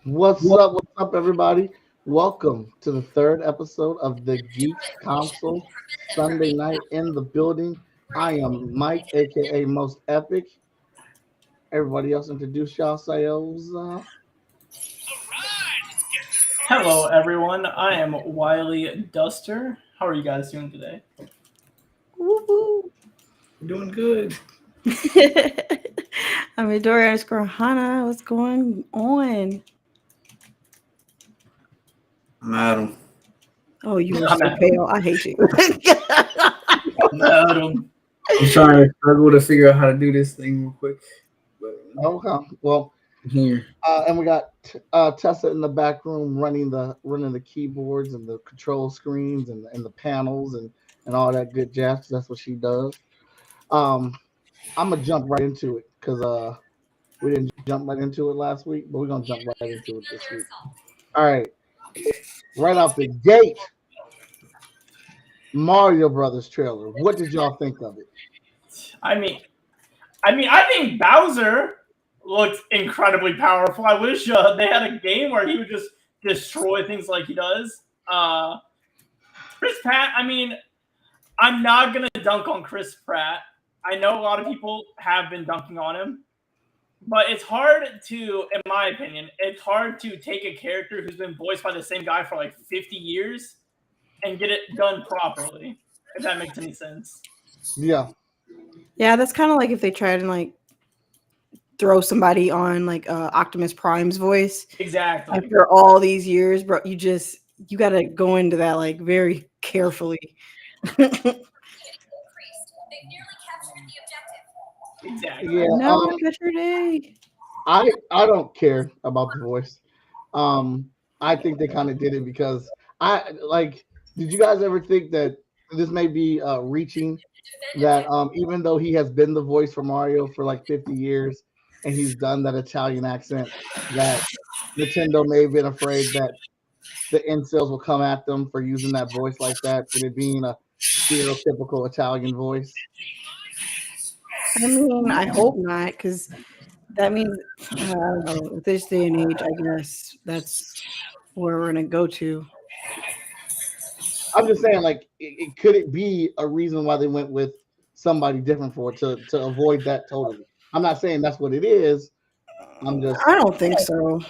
What's up, everybody? Welcome to the third episode of the Geeks Council Sunday night in the building. I am Mike, aka Most Epic. Everybody else introduce yourselves. Hello, everyone. I am Wiley Duster. How are you guys doing today? Woo-hoo. We're doing good. I'm Midori Hana. What's going on? I'm Adam. Oh, you are so pale. I hate you. Adam. I'm trying to struggle to figure out how to do this thing real quick. But Okay, well, I'm here. and we got Tessa in the back room running the keyboards and the control screens and the panels and all that good jazz. That's what she does. I'm gonna jump right into it because we didn't jump right into it last week, but we're gonna jump right into it this week. All right, right off the gate, Mario Brothers trailer. What did y'all think of it? I think Bowser looked incredibly powerful. I wish they had a game where he would just destroy things like he does. Chris Pratt. I'm not gonna dunk on Chris Pratt. I know a lot of people have been dunking on him, but it's hard to, in my opinion, it's hard to take a character who's been voiced by the same guy for like 50 years and get it done properly, if that makes any sense. Yeah. Yeah, that's kind of like if they tried and like throw somebody on like Optimus Prime's voice. Exactly. After all these years, bro, you got to go into that like very carefully. Exactly. Yeah. No, catch your day. I don't care about the voice. I think they kind of did it because did you guys ever think that this may be reaching that even though he has been the voice for Mario for like 50 years and he's done that Italian accent, that Nintendo may have been afraid that the incels will come at them for using that voice like that, for it being a stereotypical Italian voice? I mean, I hope not, because that means, I don't know, at this day and age, I guess that's where we're going to go to. I'm just saying, like, could it be a reason why they went with somebody different for it to avoid that totally? I'm not saying that's what it is. I don't think so.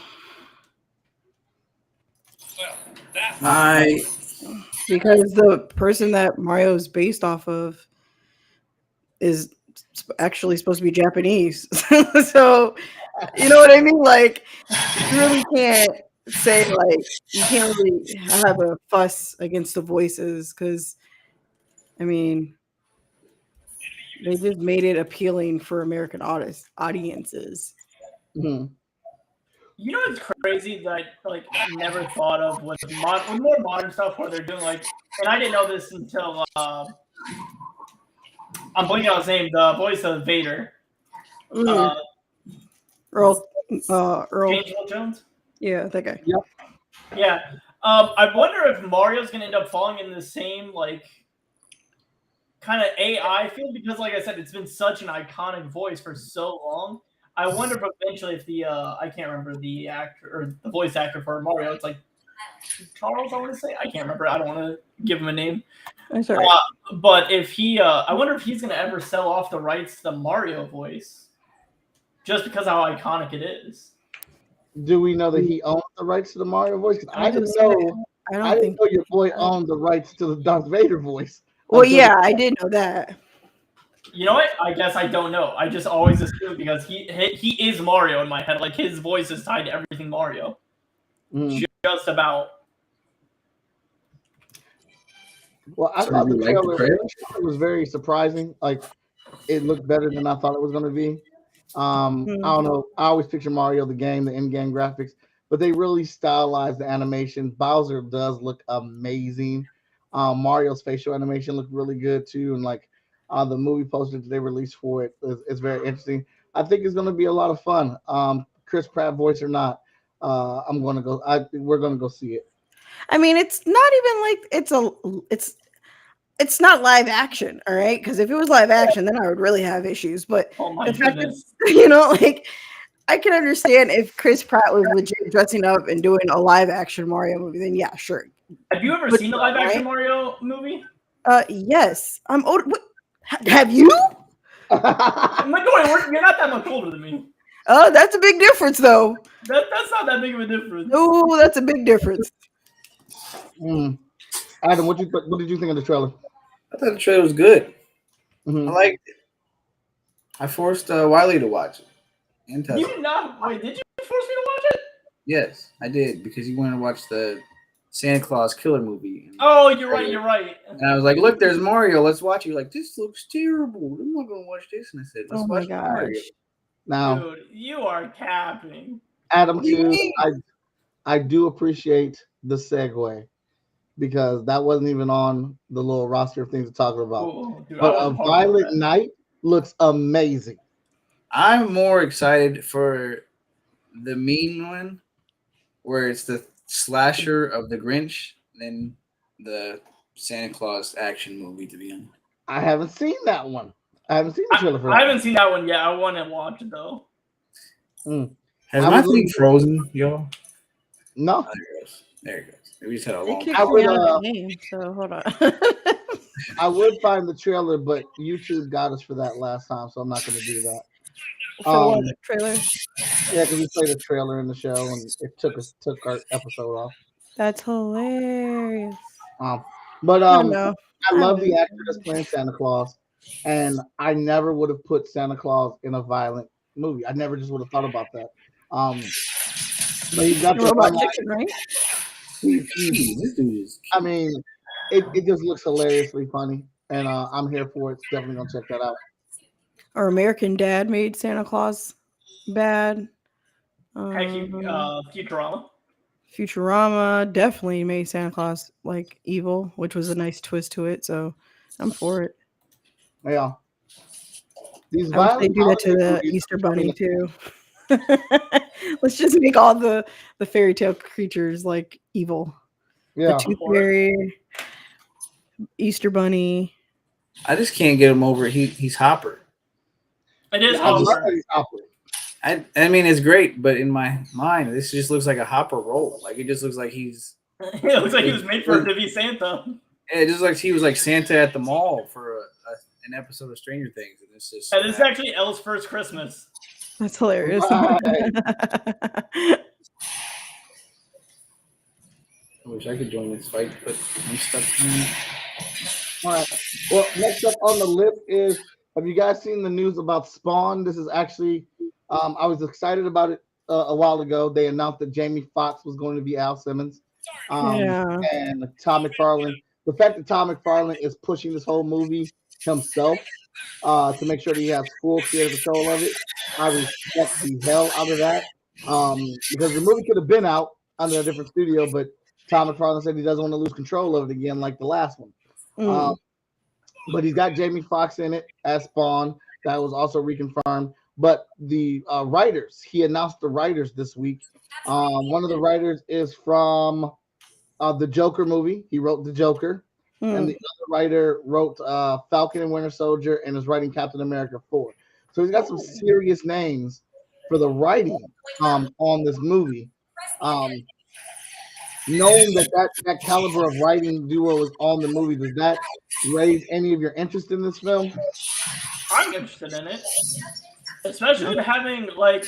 Because the person that Mario is based off of is actually supposed to be Japanese. So, you know what I mean? Like, you really can't say, like, you can't really have a fuss against the voices because, I mean, they just made it appealing for American audiences. Mm-hmm. You know what's crazy that I never thought of with more modern stuff where they're doing like, and I didn't know this until I'm blanking out his name, the voice of Vader. Earl James Earl Jones? Yeah, that guy. Yep. Yeah. I wonder if Mario's gonna end up falling in the same like kind of AI field because, like I said, it's been such an iconic voice for so long. I wonder if eventually if the I can't remember the actor or the voice actor for Mario. It's like Charles, I want to say. I can't remember. I don't want to give him a name. I'm sorry. But if he, I wonder if he's going to ever sell off the rights to the Mario voice, just because how iconic it is. Do we know that he owns the rights to the Mario voice? I didn't know. I didn't know your boy owned the rights to the Darth Vader voice. Well, yeah, I did know that. You know what? I guess I don't know. I just always assume because he is Mario in my head. Like his voice is tied to everything Mario. Just about. Well, I So thought you the like the trailer trailer? was very surprising. Like it looked better than I thought it was going to be. I don't know. I always picture Mario the game, the in-game graphics, but they really stylized the animation. Bowser does look amazing. Mario's facial animation looked really good too, and like the movie poster that they released for it is very interesting. I think it's going to be a lot of fun. Chris Pratt voice or not, I'm going to go. We're going to go see it. I mean, it's not even like it's not live action, all right? Because if it was live action, then I would really have issues. But Oh my the fact that goodness! like I can understand if Chris Pratt was legit dressing up and doing a live action Mario movie, then yeah, sure. Have you ever But seen the no, live action right? Mario movie? Yes. I'm old. What? Have you? I'm like, you're not that much older than me. Oh, that's a big difference, though. That's not that big of a difference. No, that's a big difference. Adam, what did you think of the trailer? I thought the trailer was good. Mhm. I liked it. I forced Wiley to watch it. And You did not. Wait, did you force me to watch it? Yes, I did because he wanted to watch the Santa Claus Killer movie. Oh, you're right. You're right. And I was like, "Look, there's Mario. Let's watch it." You're like, "This looks terrible. I'm not gonna watch this." And I said, "Let's Oh my watch Mario." gosh. Now, Dude, you are capping. Adam, What do you too, mean? I do appreciate the segue because that wasn't even on the little roster of things to talk about. Ooh, dude, I But wasn't a talking about Violent that. Night looks amazing. I'm more excited for the mean one, where it's the slasher of the Grinch, than the Santa Claus action movie. To be honest, I haven't seen that one. I haven't seen the trailer for I that. haven't seen that one yet. I want to watch it though. has I my would thing love- frozen, y'all? No, Oh, there it goes. There it goes. We just had a It long. kicked I me would, out of the game, so hold on. I would find the trailer, but YouTube got us for that last time, so I'm not going to do that. For what trailer? Yeah, because we played a trailer in the show and it took our episode off. That's hilarious. But I know. I love the actor that's playing Santa Claus, and I never would have put Santa Claus in a violent movie. I never just would have thought about that. But he's got the Robot one Chicken, right? This dude is. I mean, it just looks hilariously funny, and I'm here for it. Definitely gonna check that out. Or American Dad made Santa Claus bad. Heck, Futurama. Futurama definitely made Santa Claus like evil, which was a nice twist to it. So I'm for it. Yeah. These I wish they violent do that to holiday the movies Easter are Bunny becoming- too. Let's just make all the fairy tale creatures like evil. Yeah. The Tooth Fairy, Easter Bunny. I just can't get him over. He's Hopper. It is I love Hopper. that he's Hopper. I mean, it's great, but in my mind, this just looks like a Hopper role. Like it just looks like he's. It looks like he was made for to be Santa. It just looks like he was like Santa at the mall for an episode of Stranger Things, and it's just. And this is actually Elle's first Christmas. That's hilarious. Right. I wish I could join this fight, but I'm stuck. All right. Well, next up on the list is, have you guys seen the news about Spawn? This is actually, I was excited about it a while ago. They announced that Jamie Foxx was going to be Al Simmons. And Todd McFarlane. The fact that Todd McFarlane is pushing this whole movie himself to make sure that he has full creative control of it, I respect the hell out of that. Because the movie could have been out under a different studio, but Todd McFarlane said he doesn't want to lose control of it again like the last one. But he's got Jamie Foxx in it as Spawn. That was also reconfirmed. But the writers, he announced the writers this week. One of the writers is from the Joker movie. He wrote the Joker. And the other writer wrote Falcon and Winter Soldier and is writing Captain America 4. So he's got some serious names for the writing on this movie. Knowing that caliber of writing duo is on the movie, does that raise any of your interest in this film? I'm interested in it, especially having like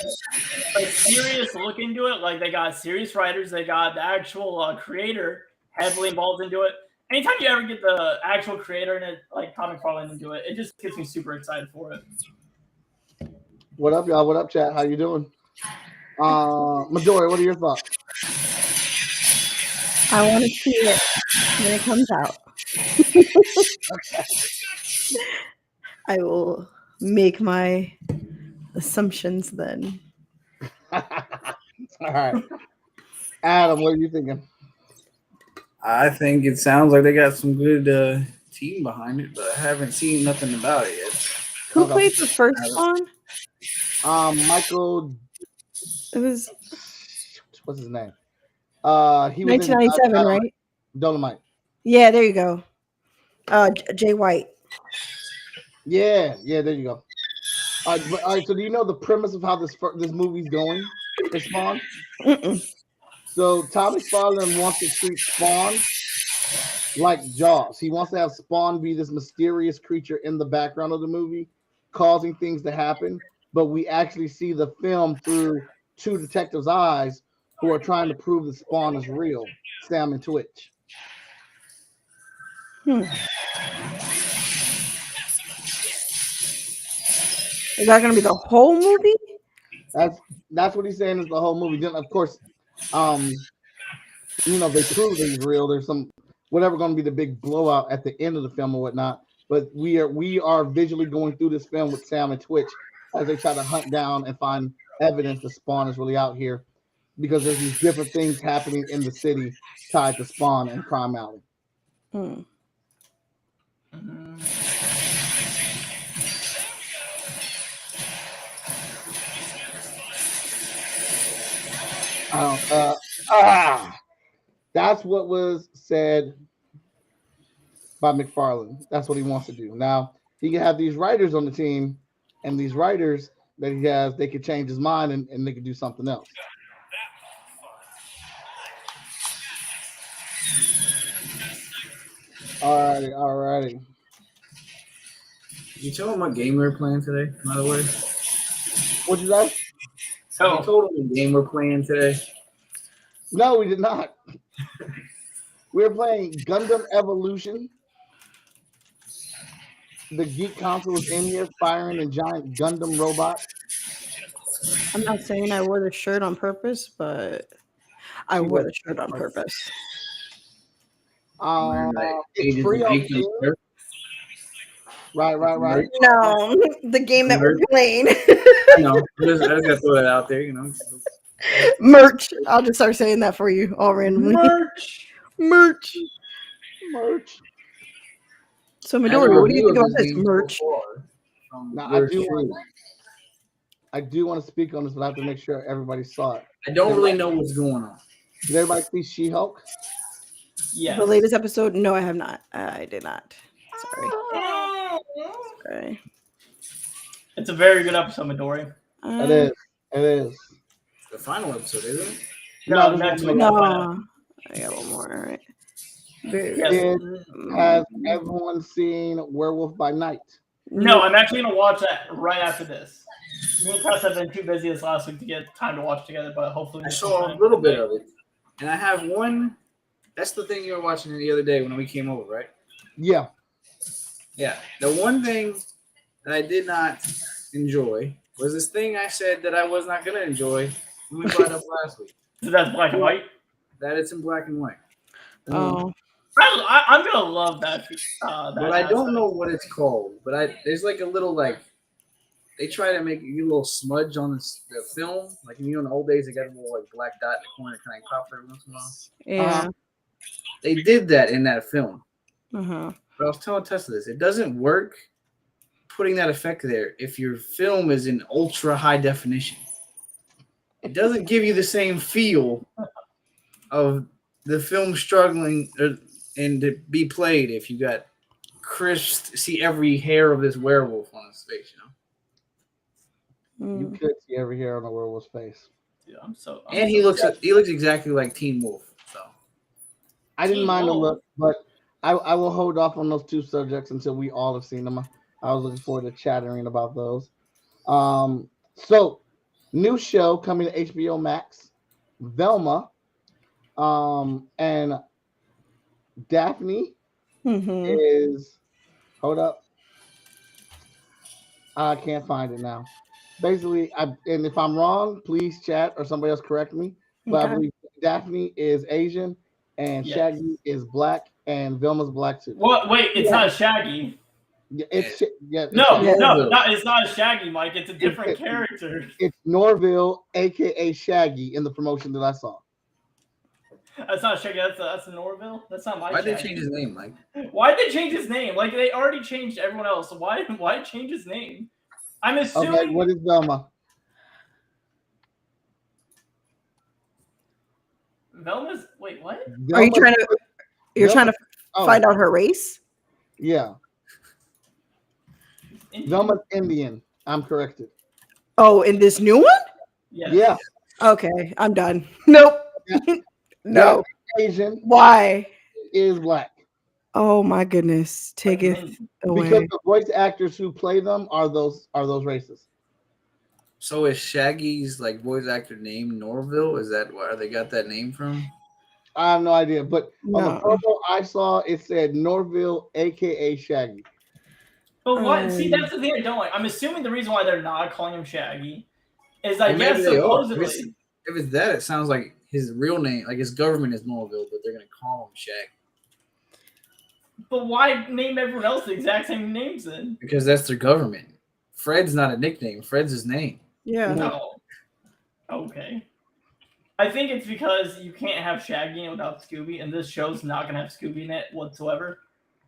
a serious look into it. Like they got serious writers, they got the actual creator heavily involved into it, anytime you ever get the actual creator in it, like Todd McFarlane, to do it, it just gets me super excited for it. What up, y'all? What up, chat? How you doing? Midori, what are your thoughts? I want to see it when it comes out. I will make my assumptions then. All right. Adam, what are you thinking? I think it sounds like they got some good team behind it, but I haven't seen nothing about it yet. Who played the first one? Michael. It was What's his name? He was 1997, in right? Dolomite. Yeah, there you go. Jay White. Yeah, there you go. All right, so do you know the premise of how this movie's going? The Spawn. So Tom McFarlane wants to treat Spawn like Jaws. He wants to have Spawn be this mysterious creature in the background of the movie, causing things to happen. But we actually see the film through two detectives' eyes who are trying to prove that Spawn is real, Sam and Twitch. Is that going to be the whole movie? That's what he's saying is the whole movie. Then, of course, they prove that he's real. There's some whatever going to be the big blowout at the end of the film or whatnot. But we are visually going through this film with Sam and Twitch as they try to hunt down and find evidence that Spawn is really out here, because there's these different things happening in the city tied to Spawn and Crime Alley. That's what was said by McFarlane. That's what he wants to do. Now, he can have these writers on the team, and these writers that he has, they could change his mind and they could do something else. Alrighty. You tell him what game we're playing today, by the way? What'd you say? So you told him what game we're playing today? No, we did not. We're playing Gundam Evolution. The Geek Council is in here firing a giant Gundam robot. I'm not saying I wore the shirt on purpose, but I wore the shirt on purpose. It's free on Steam. Right. No, the game that we're playing. I know. I just got to throw that out there, Merch. I'll just start saying that for you all randomly. Merch. So, Midori, what do you think about this merch? Now, I do want to speak on this, but I have to make sure everybody saw it. I don't really know what's going on. Did everybody see She-Hulk? Yeah. The latest episode? No, I have not. I did not. Sorry. It's a very good episode, Midori. It is. The final episode, isn't it? No, next week. No. I got one more. All right. Has everyone seen Werewolf by Night? No, I'm actually going to watch that right after this. Me and Chris have been too busy this last week to get time to watch together, but hopefully... I saw a little bit of it. And I have one... That's the thing you were watching the other day when we came over, right? Yeah. Yeah. The one thing that I did not enjoy was this thing I said that I was not going to enjoy when we brought up last week. So that's black and white? That it's in black and white. Oh. I'm going to love that. But I don't know what it's called. But there's like a little they try to make a little smudge on the film. Like, in the old days, they got a little black dot in the corner kind of pop every once in a while. Yeah. They did that in that film. Uh-huh. But I was telling Tessa this. It doesn't work putting that effect there if your film is in ultra high definition. It doesn't give you the same feel of the film struggling and to be played if you got crisp, see every hair of this werewolf on his face, You could see every hair on a werewolf's face. Dude, he looks exactly like Teen Wolf. So I didn't mind the look, but I will hold off on those two subjects until we all have seen them. I was looking forward to chattering about those. So new show coming to HBO Max, Velma, and Daphne Mm-hmm. is, hold up, I can't find it now. Basically, and if I'm wrong, please chat or somebody else correct me. But I Okay. believe Daphne is Asian and Yes. Shaggy is black and Velma's black too. What? Wait, it's Yeah. not Shaggy. Yeah, it's No, Shaggy. Yeah. no, not, it's not Shaggy, Mike. It's a It's, different character. it's Norville, aka Shaggy, in the promotion that I saw. That's not Shaggy. That's a Norville. That's not my Why'd they Shaggy. change his name, Mike? Why'd they change his name? Like they already changed everyone else. So why change his name? I'm Okay, assuming what is Velma? Velma's. Wait, what? Are you Velma's- trying to? You're trying to oh, find out her race? Yeah, Indian? Velma's Indian. I'm corrected. Oh, in this new one? Yes. Yeah, Okay, I'm done. Nope. Yeah. No. Daphne Asian Why? is black Oh my goodness. Take Like, it because away. the voice actors who play them are those races. So is Shaggy's like voice actor name Norville? Is that where they got that name from? I have no idea, but on the No. promo I saw, it said Norville, aka Shaggy. But what? See, Um, that's the thing I don't like. I'm assuming the reason why they're not calling him Shaggy is I Well, guess maybe they are. supposedly. If it's that, it sounds like his real name, like his government is Norville, but they're gonna call him Shaggy But why name everyone else the exact same names then? because that's their government. Fred's not a nickname. Fred's his name. yeah. No. Okay. I think it's because you can't have Shaggy in it without Scooby, and this show's not gonna have Scooby in it whatsoever.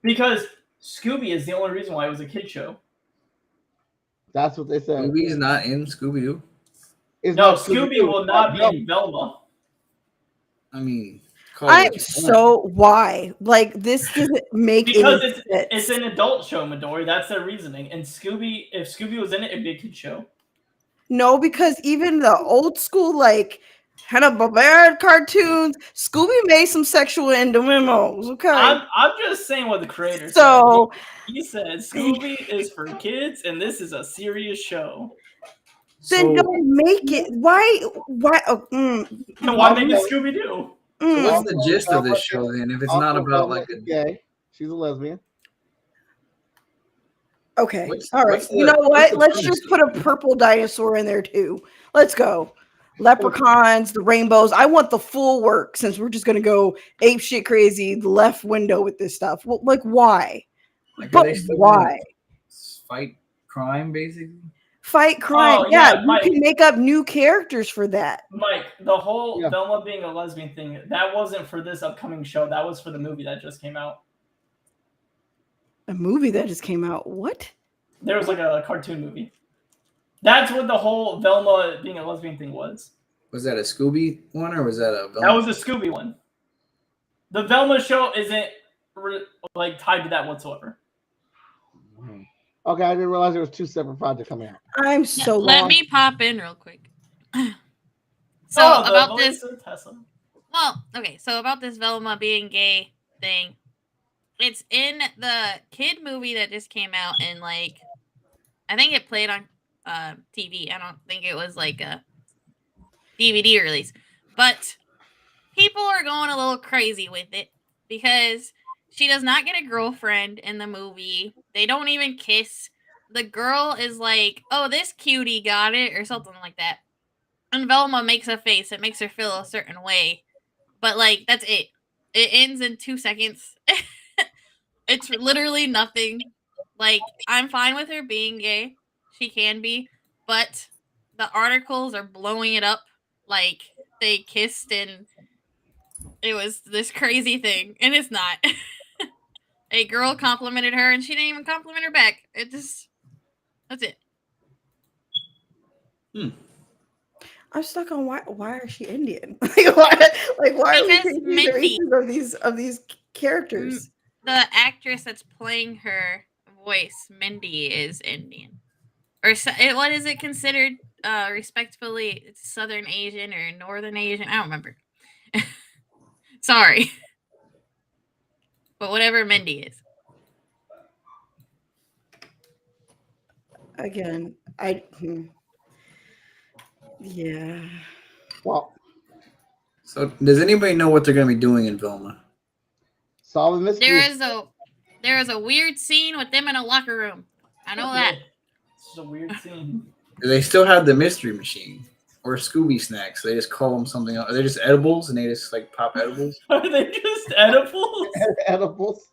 Because Scooby is the only reason why it was a kid show. That's what they said. Scooby's not in Scooby Doo. It's No, not Scooby Scooby-Doo, will it's not be Velma. in Velma. I mean, call I'm it what you want. so why? Like this doesn't make Because any sense. it's an adult show, Midori. That's their reasoning. And Scooby, if Scooby was in it, it'd be a kid show. No, because even the old school like Hanna-Barbera cartoons, Scooby made some sexual innuendos. Okay, I'm just saying what the creator so said. He said Scooby is for kids, and this is a serious show. then So, don't make it. Why? Why? Oh, And why make it Scooby Doo? so mm. what's the gist of Velma this show then? If it's Also, not about Velma like is a gay. She's a lesbian. Okay, What's- all right. what's the- You know what's what? the Let's premise just put a purple dinosaur in there too. Let's go. Leprechauns, the rainbows. I want the full work since we're just gonna go ape shit crazy the left window with this stuff. Well, like why? like, are But they still why? gonna fight crime basically? Fight crime. Oh, yeah, yeah, you Mike. can make up new characters for that. Mike, the whole Yeah. Velma being a lesbian thing, that wasn't for this upcoming show. That was for the movie that just came out. A movie that just came out. What? There was like a cartoon movie. That's what the whole Velma being a lesbian thing was. Was that a Scooby one or was that a Velma? That was a Scooby one. The Velma show isn't like tied to that whatsoever. Okay, I didn't realize there was two separate projects coming out. I'm so Let lost. me pop in real quick. So Oh, the about voice this, of Tessa. well, okay, so about this Velma being gay thing, it's in the kid movie that just came out, and like, I think it played on TV. I don't think it was like a DVD release, but people are going a little crazy with it because she does not get a girlfriend in the movie. They don't even kiss. The girl is like, "Oh, this cutie got it," or something like that. And Velma makes a face. It makes her feel a certain way. But, like, that's it. It ends in 2 seconds. It's literally nothing. Like, I'm fine with her being gay. She can be. But the articles are blowing it up. Like, they kissed and it was this crazy thing. And it's not. A girl complimented her and she didn't even compliment her back. It just... That's it. I'm stuck on why is she Indian? Why are we Because taking Minty- iterations of these characters? The actress that's playing her voice, Mindy, is Indian. Or what is it considered respectfully? It's Southern Asian or Northern Asian? I don't remember. Sorry. But whatever Mindy is. Again, yeah. Well, So does anybody know what they're gonna be doing in Velma? solving mystery. There is a There was a weird scene with them in a locker room. I know that. It's just a weird scene. Do they still have the mystery machine or Scooby snacks? They just call them something else. Are they just edibles and they just like pop edibles? Are they just edibles? Edibles.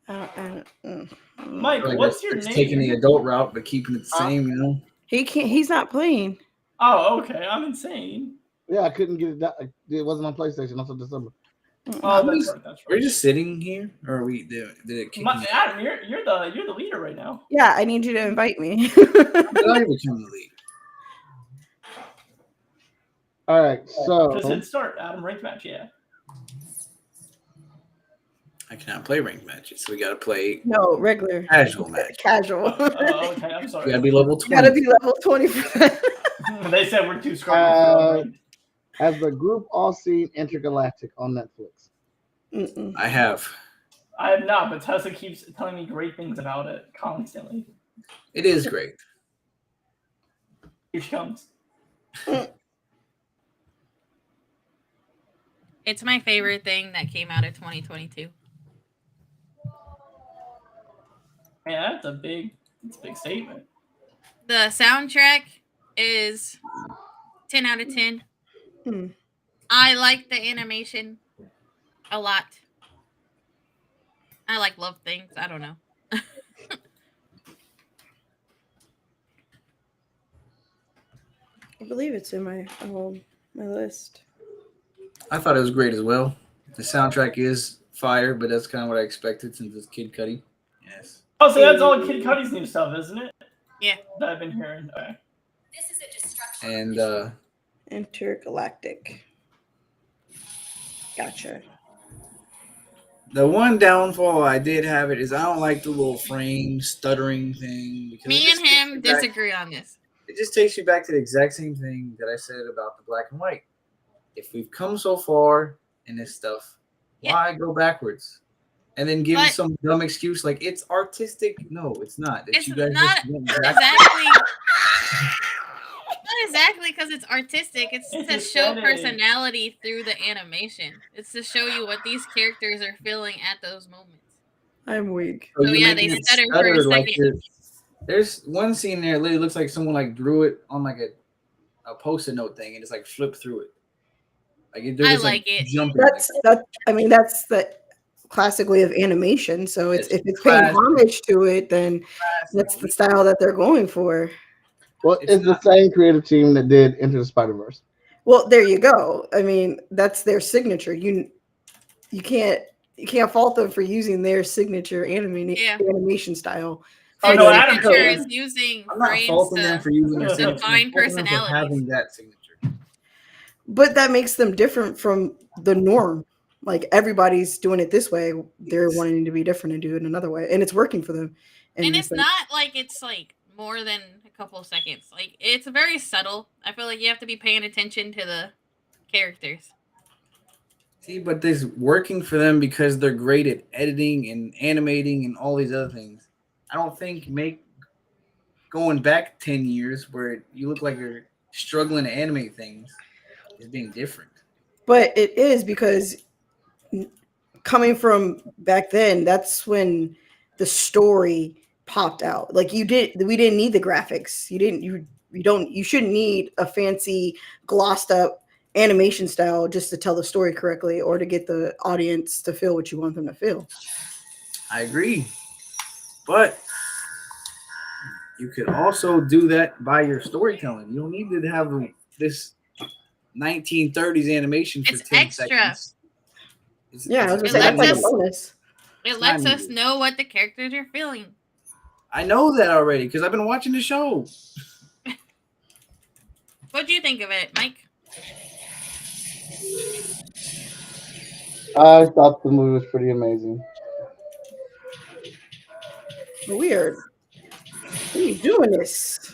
Mike, Like what's your it's name? taking the adult route but keeping it the same, you know? He can't. He's not playing. Oh, okay. I'm insane. Yeah, I couldn't get it done. It wasn't on PlayStation until December. Oh, that's right. That's We're right. just sitting here, or did it kick me? Adam, you're the leader right now. Yeah, I need you to invite me. How did I become the lead? All right, Just so hit start, Adam. Ranked match, yeah. I cannot play ranked matches, so we gotta play No, regular. casual match. Casual. Oh, okay. I'm We sorry. gotta be level You 20. gotta be level 20%. They said we're too scrubby. has the group all seen Intergalactic on Netflix? I have. I have not, but Tessa keeps telling me great things about it constantly. It is great. Here she comes. It's my favorite thing that came out of 2022. Man, that's a big statement. The soundtrack is 10 out of 10. I like the animation a lot. I like love things. I don't know. I believe it's in my my list. I thought it was great as well. The soundtrack is fire, but that's kind of what I expected since it's Kid Cudi. Yes. Oh, so that's all Kid Cudi's new stuff, isn't it? Yeah. That I've been hearing. Okay. And Intergalactic. Gotcha. the one downfall I did have it is I don't like the little frame stuttering thing. Because Me and him disagree on this. It just takes you back to the exact same thing that I said about the black and white. If we've come so far in this stuff, why go backwards? And then give some dumb excuse like it's artistic. No, it's not. It's you guys not just went exactly. Not exactly because it's artistic. It's to show aesthetic. personality through the animation. It's to show you what these characters are feeling at those moments. I'm weak. So yeah, they stutter for a second. There's one scene there. It literally looks like someone like drew it on like a post-it note thing and just like flipped through it. Like I like it. Jumping That's I mean, that's the classic way of animation. So it's if it's paying classic. homage to it, then that's the style that they're going for. Well, it's the same creative team that did Into the Spider-Verse. Well, there you go. I mean, that's their signature. You can't fault them for using their signature animation style. Oh, no, Adam signature is using I'm not frames faulting them for using their signature. define I'm faulting them for personalities. having that signature. But that makes them different from the norm. Like everybody's doing it this way, they're wanting to be different and do it another way, and it's working for them. And it's not like it's like more than a couple of seconds. Like it's very subtle. I feel like you have to be paying attention to the characters. See, but this working for them because they're great at editing and animating and all these other things. I don't think going back 10 years where you look like you're struggling to animate things is being different. But it is because coming from back then, that's when the story popped out. Like we didn't need the graphics. You shouldn't need a fancy glossed up animation style just to tell the story correctly or to get the audience to feel what you want them to feel. I agree. But you could also do that by your storytelling. You don't need to have this 1930s animation for It's 10 extra. seconds. Yeah, I was It gonna say, that's like a lets us- bonus. It lets us know what the characters are feeling. I know that already because I've been watching the show. What do you think of it, Mike? I thought the movie was pretty amazing. Weird. What are you doing this?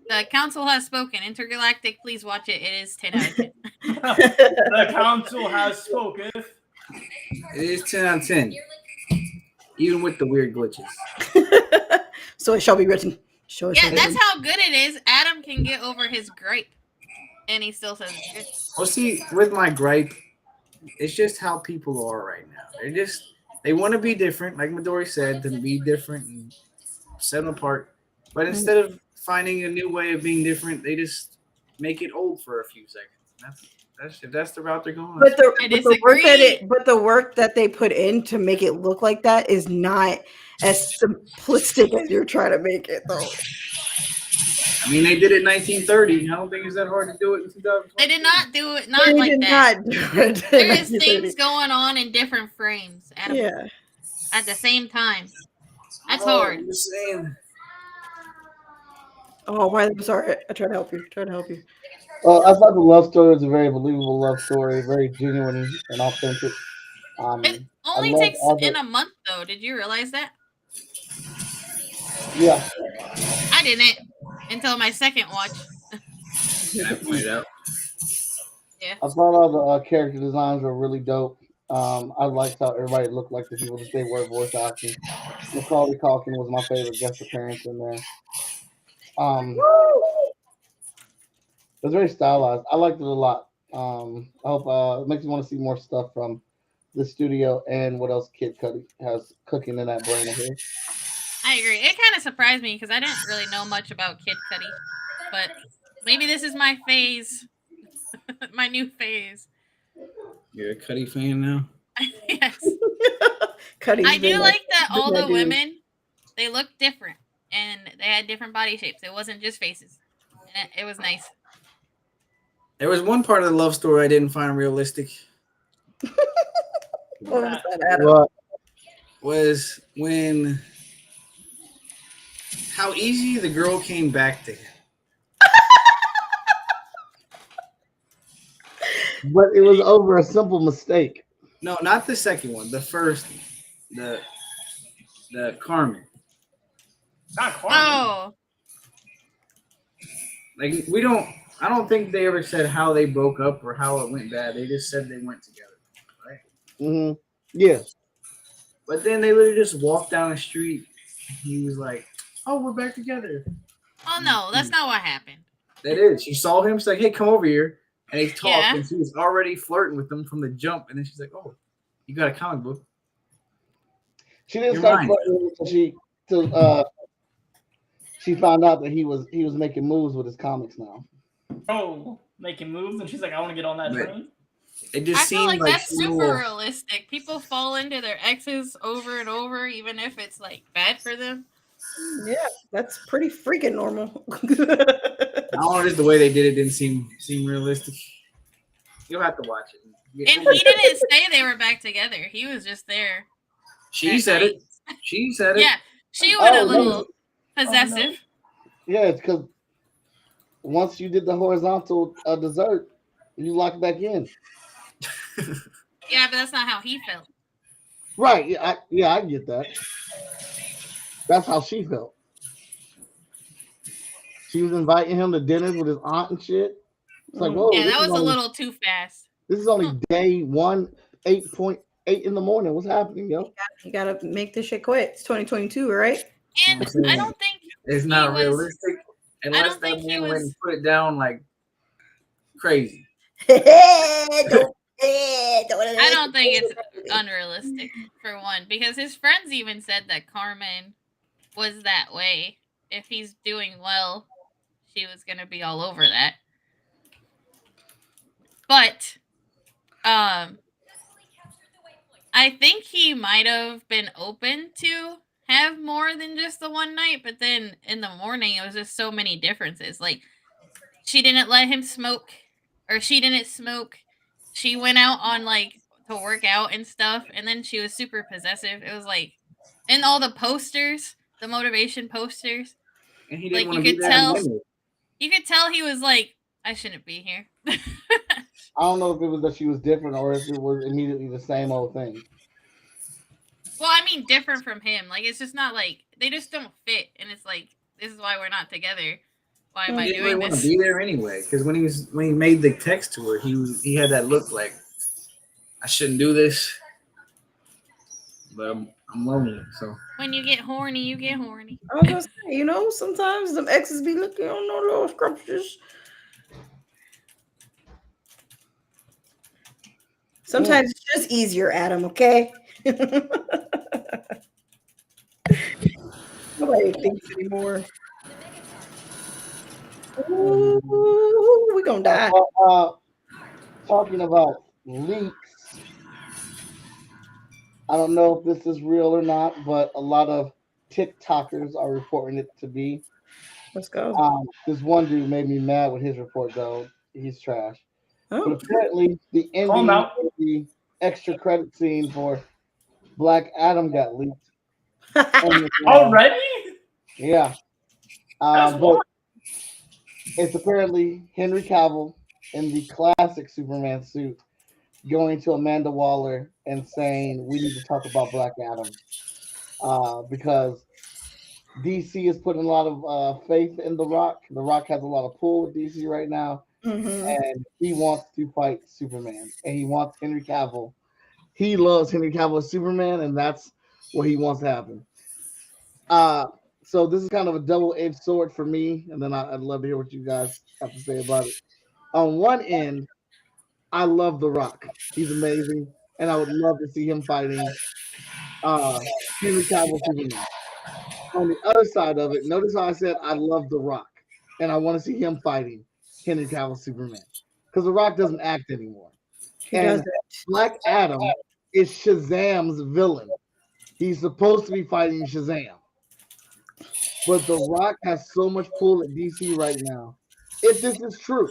The council has spoken. Intergalactic, please watch it. It is 10 out of 10. The council has spoken. It is 10 out of 10. Even with the weird glitches. So it shall be written. Yeah, that's how good it is. Adam can get over his gripe. and he still says it's good. Well, see, with my gripe, it's just how people are right now. They want to be different, like Midori said, to be different and set them apart. But instead of finding a new way of being different, they just make it old for a few seconds. That's the route they're going. But I the work that they put in to make it look like that is not as simplistic as you're trying to make it, though. I mean, they did it in 1930. I don't think it's that hard to do it in 2020. They did not do it like that. There is things going on in different frames at the same time. That's hard. I'm just saying. Oh, why? Sorry, I tried to help you. I thought the love story was a very believable love story, very genuine and authentic. It only takes in a month, though. Did you realize that? Yeah. I didn't until my second watch. I pointed out. Yeah. I thought all the character designs were really dope. I liked how everybody looked like the people that they were voice acting. Macaulay Culkin was my favorite guest appearance in there. It was very stylized. I liked it a lot. I hope it makes me want to see more stuff from the studio and what else Kid Cudi has cooking in that brain of his. I agree. It kind of surprised me because I didn't really know much about Kid Cudi, but maybe this is my phase, my new phase. You're a Cudi fan now? Yes. Cudi's I do like that all the dude. women, they look different and they had different body shapes. It wasn't just faces. It was nice. There was one part of the love story I didn't find realistic. What was that, Adam? Was when how easy the girl came back to him. But it was over a simple mistake. No, not the second one. The first, the Carmen. Not Carmen. Oh, Like I don't think they ever said how they broke up or how it went bad. They just said they went together, right? Mm-hmm. Yeah. But then they literally just walked down the street. He was like, "Oh, we're back together." oh no, that's not what happened. That is. She saw him. She's like, "Hey, come over here." And they talked, Yeah. and she was already flirting with him from the jump. And then she's like, "Oh, you got a comic book?" She didn't You're start mine. flirting until she found out that he was making moves with his comics now. Oh, making moves, and she's like, "I want to get on that But- train." It just I feel seemed like that's she super will- realistic. People fall into their exes over and over, even if it's like bad for them. Yeah, that's pretty freaking normal. I don't know, just the way they did it didn't seem realistic. You'll have to watch it. And he didn't say they were back together. He was just there. She at said night. it. She said it. Yeah, she was a Oh, little no. possessive. Yeah, it's because once you did the horizontal dessert, you locked back in. Yeah, but that's not how he felt. Right. Yeah, I get that. That's how she felt. She was inviting him to dinners with his aunt and shit. It's like, whoa. Yeah, this that is was a only- little too fast. This is only day 1, 8:8 in the morning. What's happening, yo? You gotta make this shit quick. It's 2022, right? And I don't think It's not He was- realistic unless don't that think he man went was- and put it down like crazy. I don't think it's unrealistic for one, because his friends even said that Carmen was that way. If he's doing well, she was gonna be all over that. But I think he might have been open to have more than just the one night, but then in the morning it was just so many differences. Like, she didn't let him smoke, or she didn't smoke. She went out on like to work out and stuff, and then she was super possessive. It was like, and all the posters, the motivation posters, And he Like, didn't want you to be could there tell- anyway. you could tell he was like, I shouldn't be here. I don't know if it was that she was different or if it was immediately the same old thing. Well, I mean, different from him. Like, it's just not like, they just don't fit, and it's like, this is why we're not together. Why am I He didn't really doing want to this? be there anyway. Because when he made the text to her, he had that look like, I shouldn't do this, but I'm lonely. So When you get horny, you get horny. I was gonna say, sometimes them exes be looking on no little scrumptious. Sometimes it's just easier, Adam, okay? Nobody thinks anymore. Ooh, we're gonna die. Talking about leaks, I don't know if this is real or not, but a lot of TikTokers are reporting it to be. Let's go. This one dude made me mad with his report, though. He's trash. But Oh, apparently, the Call him ending out. of the extra credit scene for Black Adam got leaked. And, Already? yeah. That's But wild. it's apparently Henry Cavill in the classic Superman suit going to Amanda Waller and saying, "We need to talk about Black Adam," because DC is putting a lot of faith in The Rock. The Rock has a lot of pull with DC right now, and he wants to fight Superman, and he wants Henry Cavill. He loves Henry Cavill as Superman, and that's what he wants to happen. So this is kind of a double-edged sword for me, and then I'd love to hear what you guys have to say about it. On one end, I love The Rock. He's amazing, and I would love to see him fighting Henry Cavill Superman. On the other side of it, notice how I said I love The Rock, and I want to see him fighting Henry Cavill Superman because The Rock doesn't act anymore. he And does it. Black Adam is Shazam's villain. He's supposed to be fighting Shazam. But The Rock has so much pull at DC right now. If this is true,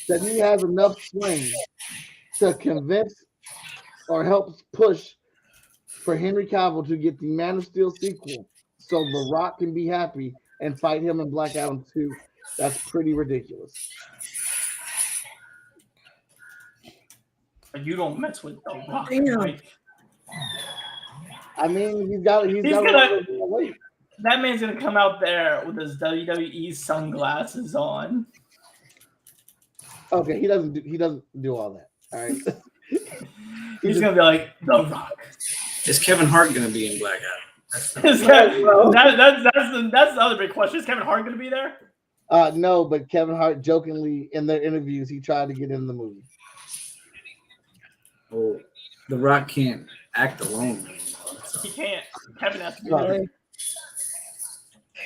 that he has enough swing to convince or help push for Henry Cavill to get the Man of Steel sequel so The Rock can be happy and fight him in Black Adam 2, that's pretty ridiculous. You don't mess with The Rock, Damn. Mike. I mean, he's got He's a gonna- lot of weight. That man's gonna come out there with his WWE sunglasses on. Okay, he doesn't do all that. All right. He's gonna be like The Rock. Is Kevin Hart going to be in Black Adam? That's the other big question. Is Kevin Hart gonna be there? No, but Kevin Hart jokingly in their interviews he tried to get in the movie. Oh, The Rock can't act alone anymore. So. He can't. Kevin has to be No. there.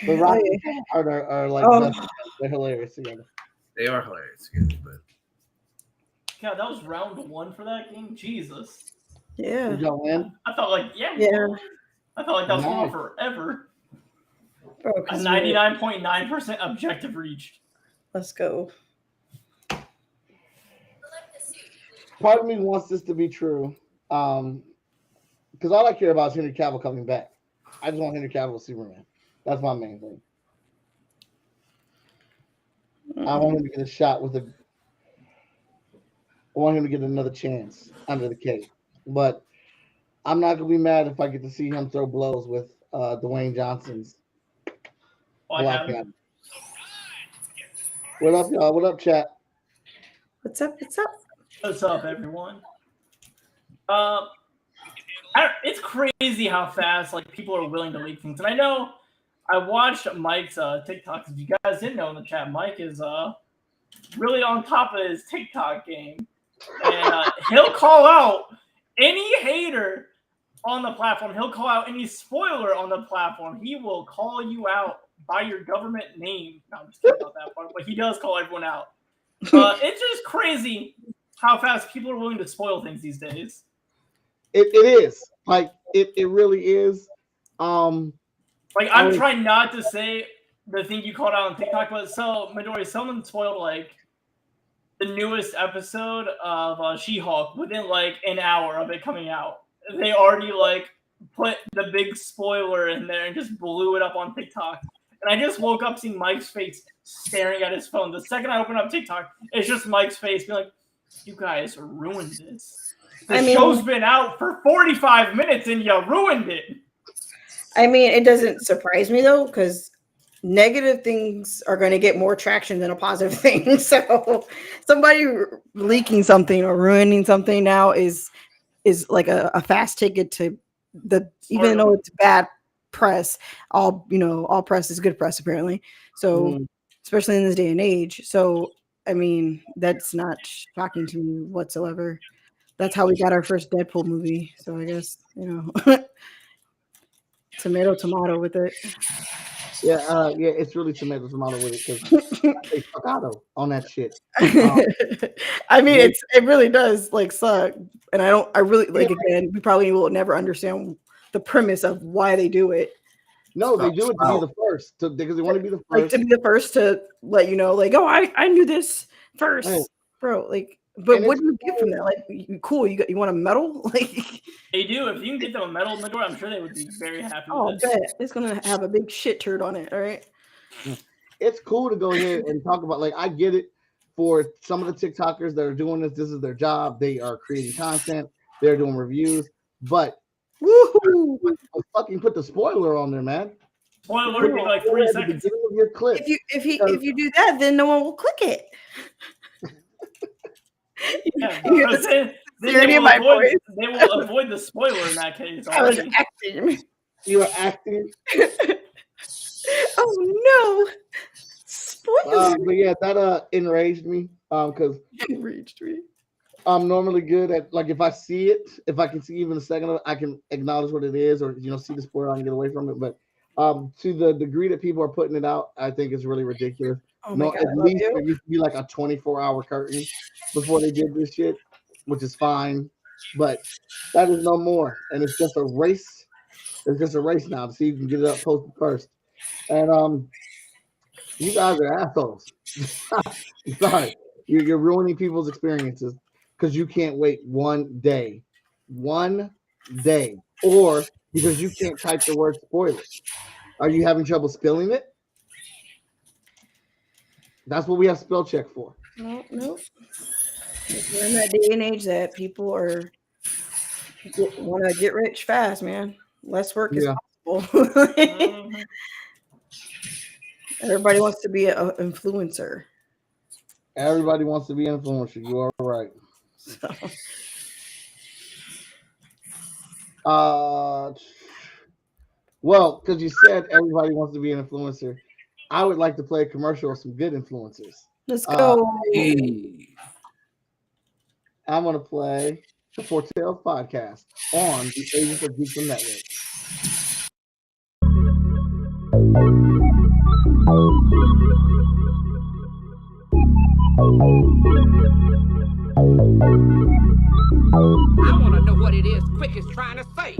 The Rock and Kevin Hart are like Oh. best friends. They're hilarious together. They are hilarious together, but God, that was round one for that game. Jesus. Yeah. Did y'all win? I felt like Yeah. I felt like that was going on Nice. forever. Bro, A 99.9% objective reached. Let's go. Part of me wants this to be true, because all I care about is Henry Cavill coming back. I just want Henry Cavill as Superman. That's my main thing. I want him to get a shot with a. I want him to get another chance under the cape, but I'm not gonna be mad if I get to see him throw blows with Dwayne Johnson's Like Black Adam. Adam. What up, y'all? What up, chat? What's up? What's up? What's up, everyone? It's crazy how fast like people are willing to leak things, and I know I watched Mike's TikToks. If you guys didn't know in the chat, Mike is really on top of his TikTok game, and he'll call out any hater on the platform. He'll call out any spoiler on the platform. He will call you out by your government name. No, I'm just kidding about that part, but he does call everyone out. It's just crazy how fast people are willing to spoil things these days. It is like it really is. Like I'm trying not to say the thing you called out on TikTok, but so Midori, someone spoiled like the newest episode of She-Hulk within like an hour of it coming out. They already like put the big spoiler in there and just blew it up on TikTok. And I just woke up seeing Mike's face staring at his phone. The second I open up TikTok, it's just Mike's face being like, "You guys ruined this. The show's been out for 45 minutes and you ruined it." I mean, it doesn't surprise me though, because negative things are going to get more traction than a positive thing. So somebody leaking something or ruining something now is like a fast ticket to the, even though it's bad press, all press is good press apparently. So especially in this day and age. So I mean, that's not shocking to me whatsoever. that's how we got our first Deadpool movie. So I guess tomato with it. Yeah, it's really tomato with it because I say fuckado on that shit. I mean, it really does like suck, and I really like again. We probably will never understand the premise of why they do it. No, they do it to be the first because they want to be the first. Like to be the first to let you know, like, oh, I knew this first, Right. bro. Like, but what do you get from that? Like, cool, you want a medal? Like, they do. If you can get them a medal in the door, I'm sure they would be very happy. Oh, with this. bet it's gonna have a big shit turd on it. All right. It's cool to go ahead and talk about. Like, I get it for some of the TikTokers that are doing this. This is their job. They are creating content. They're doing reviews, but woohoo! Fucking put the spoiler on there, man. Spoiler, give like 3 seconds. Of your clip. If you do that, then no one will click it. Yeah, they will avoid the spoiler in that case. I was acting. You were acting. Oh no! Spoiler. But yeah, that enraged me. Because enraged me. I'm normally good at, like, if I see it, if I can see even a second of it, I can acknowledge what it is, or see the spoiler, I can get away from it. But to the degree that people are putting it out, I think it's really ridiculous. Oh my God, at least there used to be like a 24-hour curtain before they did this shit, which is fine. But that is no more, and it's just a race. It's just a race now to see who can get it up posted first. And you guys are assholes. Sorry, you're ruining people's experiences because you can't wait one day, or because you can't type the word spoiler. Are you having trouble spelling it? That's what we have spell check for. No. We're in that day and age that people want to get rich fast, man. Less work is possible. Everybody wants to be an influencer. Everybody wants to be an influencer. You are right. So. Well, because you said everybody wants to be an influencer, I would like to play a commercial of some good influencers. Let's go. I'm going to play the Foretales podcast on the Agents of Geeks Network. I want to know what it is Quick is trying to say.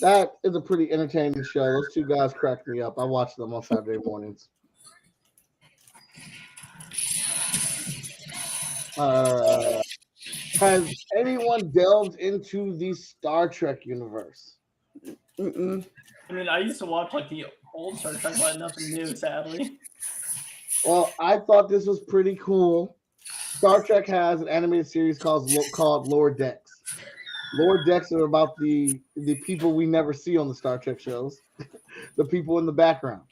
That is a pretty entertaining show. Those two guys crack me up. I watch them on Saturday mornings. Has anyone delved into the Star Trek universe? Mm-mm. I mean, I used to watch like the old Star Trek, but nothing new, sadly. Well, I thought this was pretty cool. Star Trek has an animated series called Lower Decks. Lower Decks are about the people we never see on the Star Trek shows, the people in the background.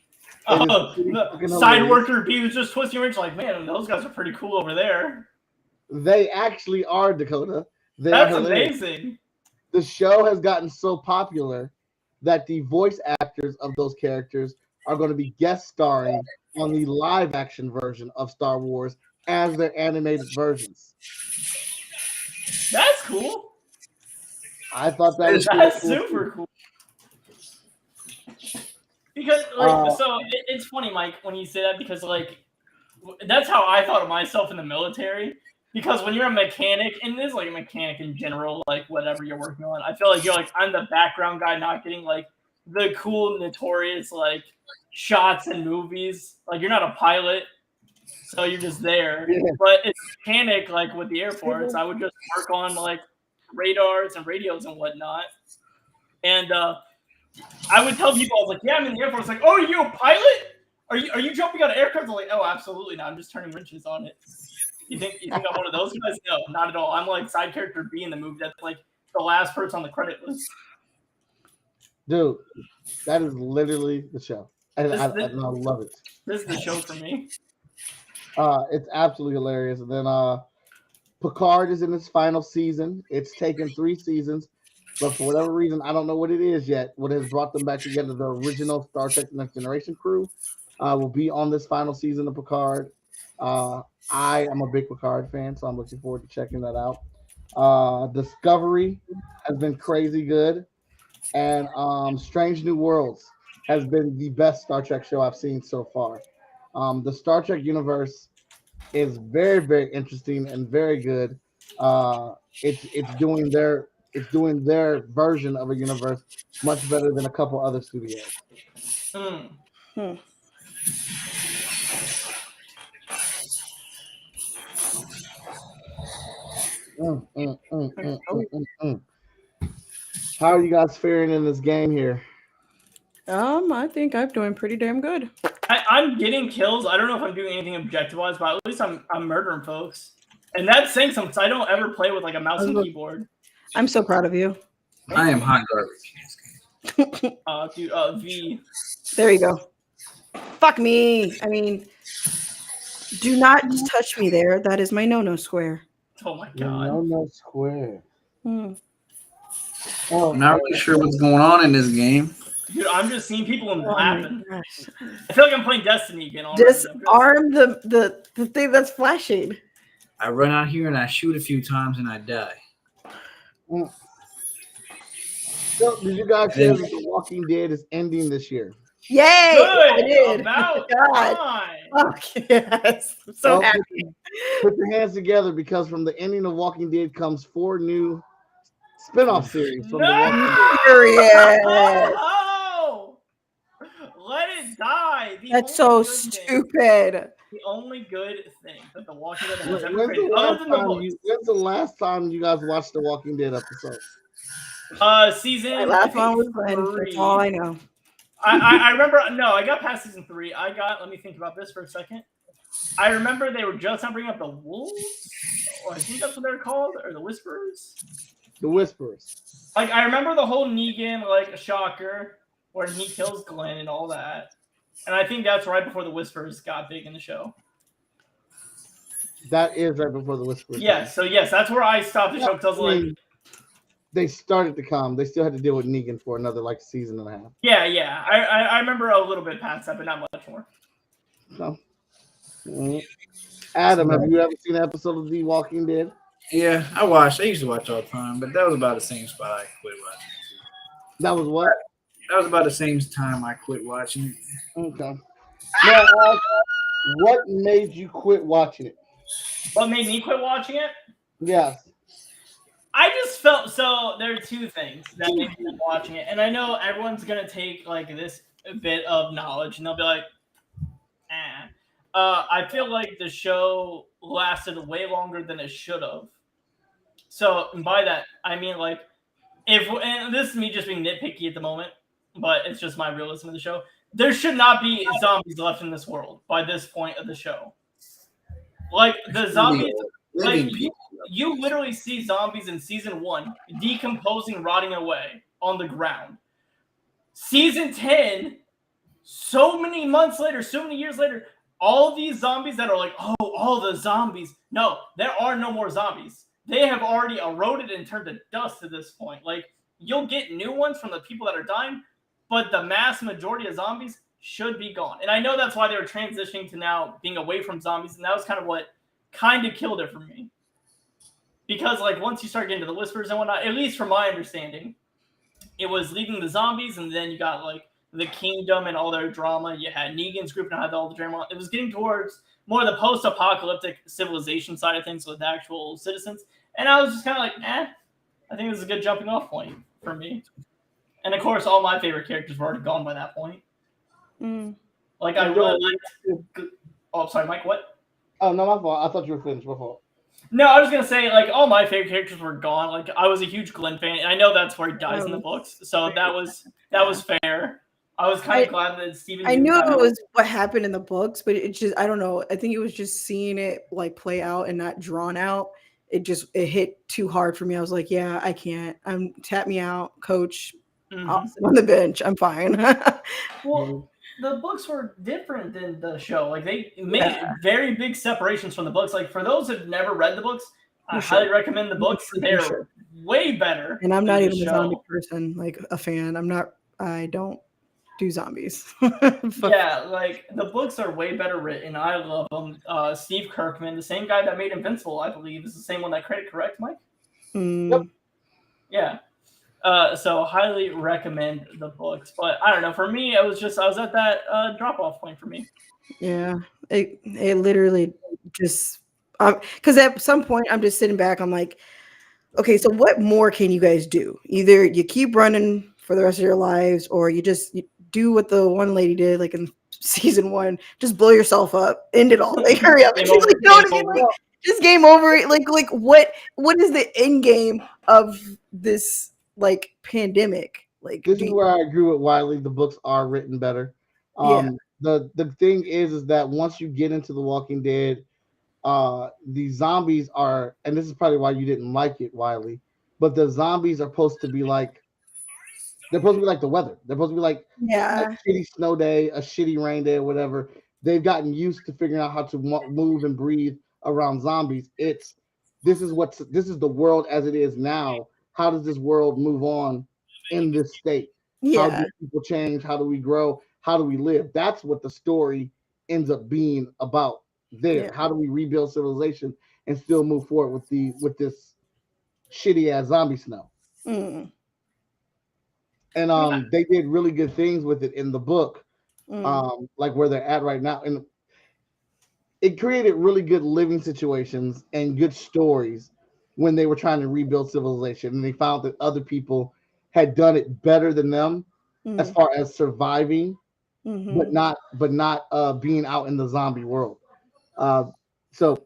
Side worker B was just twisting rich, like, man, those guys are pretty cool over there. They actually are, Dakota. That's amazing. The show has gotten so popular that the voice actors of those characters are going to be guest starring on the live action version of Star Wars as their animated versions. That's cool. I thought that was that's cool. Super cool. Because it's funny, Mike, when you say that, because like that's how I thought of myself in the military. Because when you're a mechanic, and this is like a mechanic in general, like whatever you're working on, I feel like you're like, I'm the background guy, not getting like the cool, notorious like shots in movies. Like you're not a pilot, so you're just there. Yeah. But it's mechanic, like with the Air Force, I would just work on like radars and radios and whatnot. And I would tell people, I was like, yeah, I'm in the Air Force. Like, oh, are you a pilot? Are you jumping out of aircraft? I'm like, oh, absolutely not. I'm just turning wrenches on it. You think I'm one of those guys? No, not at all. I'm like side character B in the movie. That's like the last person on the credit list. Dude, that is literally the show. And I love it. This is the show for me. It's absolutely hilarious. And then Picard is in its final season. It's taken 3 seasons, but for whatever reason, I don't know what it is yet. What has brought them back together? The original Star Trek: Next Generation crew will be on this final season of Picard. I am a big Picard fan, so I'm looking forward to checking that out. Discovery has been crazy good, and Strange New Worlds has been the best Star Trek show I've seen so far. The Star Trek universe is very, very interesting and very good. It's doing their version of a universe much better than a couple other studios. Hmm. Mm. How are you guys faring in this game here? I think I'm doing pretty damn good. I'm getting kills. I don't know if I'm doing anything objective wise, but at least I'm murdering folks. And that's saying something because I don't ever play with like a mouse and keyboard. I'm so proud of you. I am hot garbage. Dude, V. There you go. Fuck me. I mean, do not touch me there. That is my no-no square. Oh my god. No square. Hmm. Oh, I'm not really sure what's going on in this game. Dude, I'm just seeing people and Oh laughing. my gosh. I feel like I'm playing Destiny again. Already. Disarm the thing that's flashing. I run out here and I shoot a few times and I die. So, did you guys hear that The Walking Dead is ending this year? Yay! I Good. did. About God. time. Fuck yes. I'm so Well, happy. Put your hands together because from the ending of Walking Dead comes 4 new spin-off series from The Walking Dead. Period. Oh, let it die. The That's only so good thing- stupid. The only good thing that The Walking Dead has When's ever the, created, last other than the time books, when's the last time you guys watched the Walking Dead episode? season. My I last think one was Glenn. 3. That's all I know. I remember. No, I got past season 3. Let me think about this for a second. I remember they were just not bringing up the wolves, or I think that's what they're called, or the whisperers. The Whisperers. Like I remember the whole Negan like shocker where he kills Glenn and all that, and I think that's right before the whisperers got big in the show. That is right before the Whisperers. Yes, so yes, that's where I stopped the show because I was like, they started to come. They still had to deal with Negan for another like season and a half. yeah. I remember a little bit past that, but not much more. So, Adam, have you ever seen an episode of The Walking Dead? Yeah, I watched. I used to watch all the time, but that was about the same spot I quit watching. That was what? That was about the same time I quit watching it. Okay. Now, what made you quit watching it? What made me quit watching it? Yes. I just felt so. There are 2 things that made me quit watching it, and I know everyone's gonna take like this bit of knowledge, and they'll be like, "Eh." I feel like the show lasted way longer than it should have. So, and by that, I mean like, and this is me just being nitpicky at the moment, but it's just my realism of the show. There should not be zombies left in this world by this point of the show. Like the zombies, like you literally see zombies in season 1 decomposing, rotting away on the ground. Season 10, so many months later, so many years later, all these zombies that are like, oh, all the zombies. No, there are no more zombies. They have already eroded and turned to dust at this point. Like, you'll get new ones from the people that are dying, but the mass majority of zombies should be gone. And I know that's why they were transitioning to now being away from zombies, and that was kind of what kind of killed it for me. Because, like, once you start getting to the whispers and whatnot, at least from my understanding, it was leaving the zombies, and then you got, like, the kingdom and all their drama. You had Negan's group and had all the drama. It was getting towards more of the post-apocalyptic civilization side of things with actual citizens. And I was just kind of like, I think this is a good jumping off point for me. And of course, all my favorite characters were already gone by that point. Like, I really liked... Oh, sorry, Mike, what? Oh, no, my fault. I thought you were finished. My fault. No, I was going to say, like, all my favorite characters were gone. Like, I was a huge Glenn fan, and I know that's where he dies in the books. So that was fair. I was kind of glad that Steven... I knew it was what happened in the books, but it just, I don't know. I think it was just seeing it, like, play out and not drawn out. It hit too hard for me. I was like, yeah, I can't. Tap me out, coach. I'll sit on the bench. I'm fine. Well, the books were different than the show. Like, they made very big separations from the books. Like, for those who've never read the books, I highly recommend the books. They're way better. And I'm not than even the a zombie show. person, like a fan. I don't do zombies. Yeah, like the books are way better written. I love them. Steve Kirkman, the same guy that made Invincible, I believe, is the same one that created, correct, Mike? Yep. Yeah. So highly recommend the books. But I don't know. For me, I was at that drop off point for me. Yeah. It literally just because at some point I'm just sitting back. I'm like, okay, so what more can you guys do? Either you keep running for the rest of your lives, or you do what the one lady did, like in season 1, just blow yourself up, end it all. Like, hurry up. Game Like, over, you know what I game mean? over. Like, just game over. Like what is the end game of this like pandemic? Like, This is where I agree with Wiley. The books are written better. Yeah. The thing is that once you get into The Walking Dead, the zombies are, and this is probably why you didn't like it, Wiley, but the zombies are supposed to be like, they're supposed to be like the weather. They're supposed to be like a Yeah. shitty snow day, a shitty rain day, or whatever. They've gotten used to figuring out how to move and breathe around zombies. This is the world as it is now. How does this world move on in this state? How Yeah. do people change? How do we grow? How do we live? That's what the story ends up being about. There, Yeah. how do we rebuild civilization and still move forward with this shitty ass zombie snow? Mm. And they did really good things with it in the book, like where they're at right now, and it created really good living situations and good stories when they were trying to rebuild civilization, and they found that other people had done it better than them as far as surviving, but not being out in the zombie world. So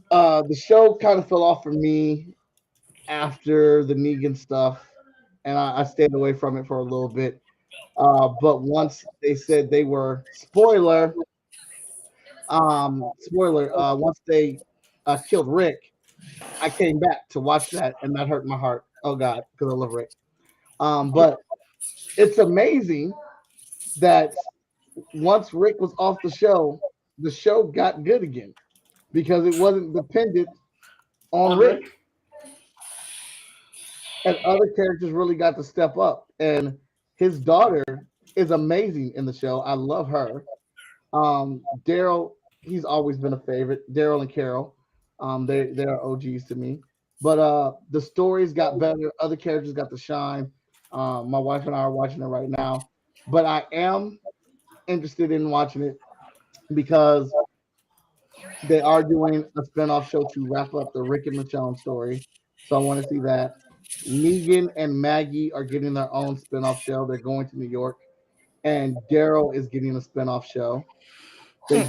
the show kind of fell off for me after the Negan stuff, and I stayed away from it for a little bit. But once they said they were once they killed Rick, I came back to watch that, and that hurt my heart. Oh God, because I love Rick. But it's amazing that once Rick was off the show got good again because it wasn't dependent on Rick. And other characters really got to step up. And his daughter is amazing in the show. I love her. Daryl, he's always been a favorite. Daryl and Carol, they are OGs to me. But the stories got better. Other characters got to shine. My wife and I are watching it right now. But I am interested in watching it because they are doing a spinoff show to wrap up the Rick and Michonne story. So I want to see that. Negan and Maggie are getting their own spinoff show. They're going to New York, and Daryl is getting a spinoff show. They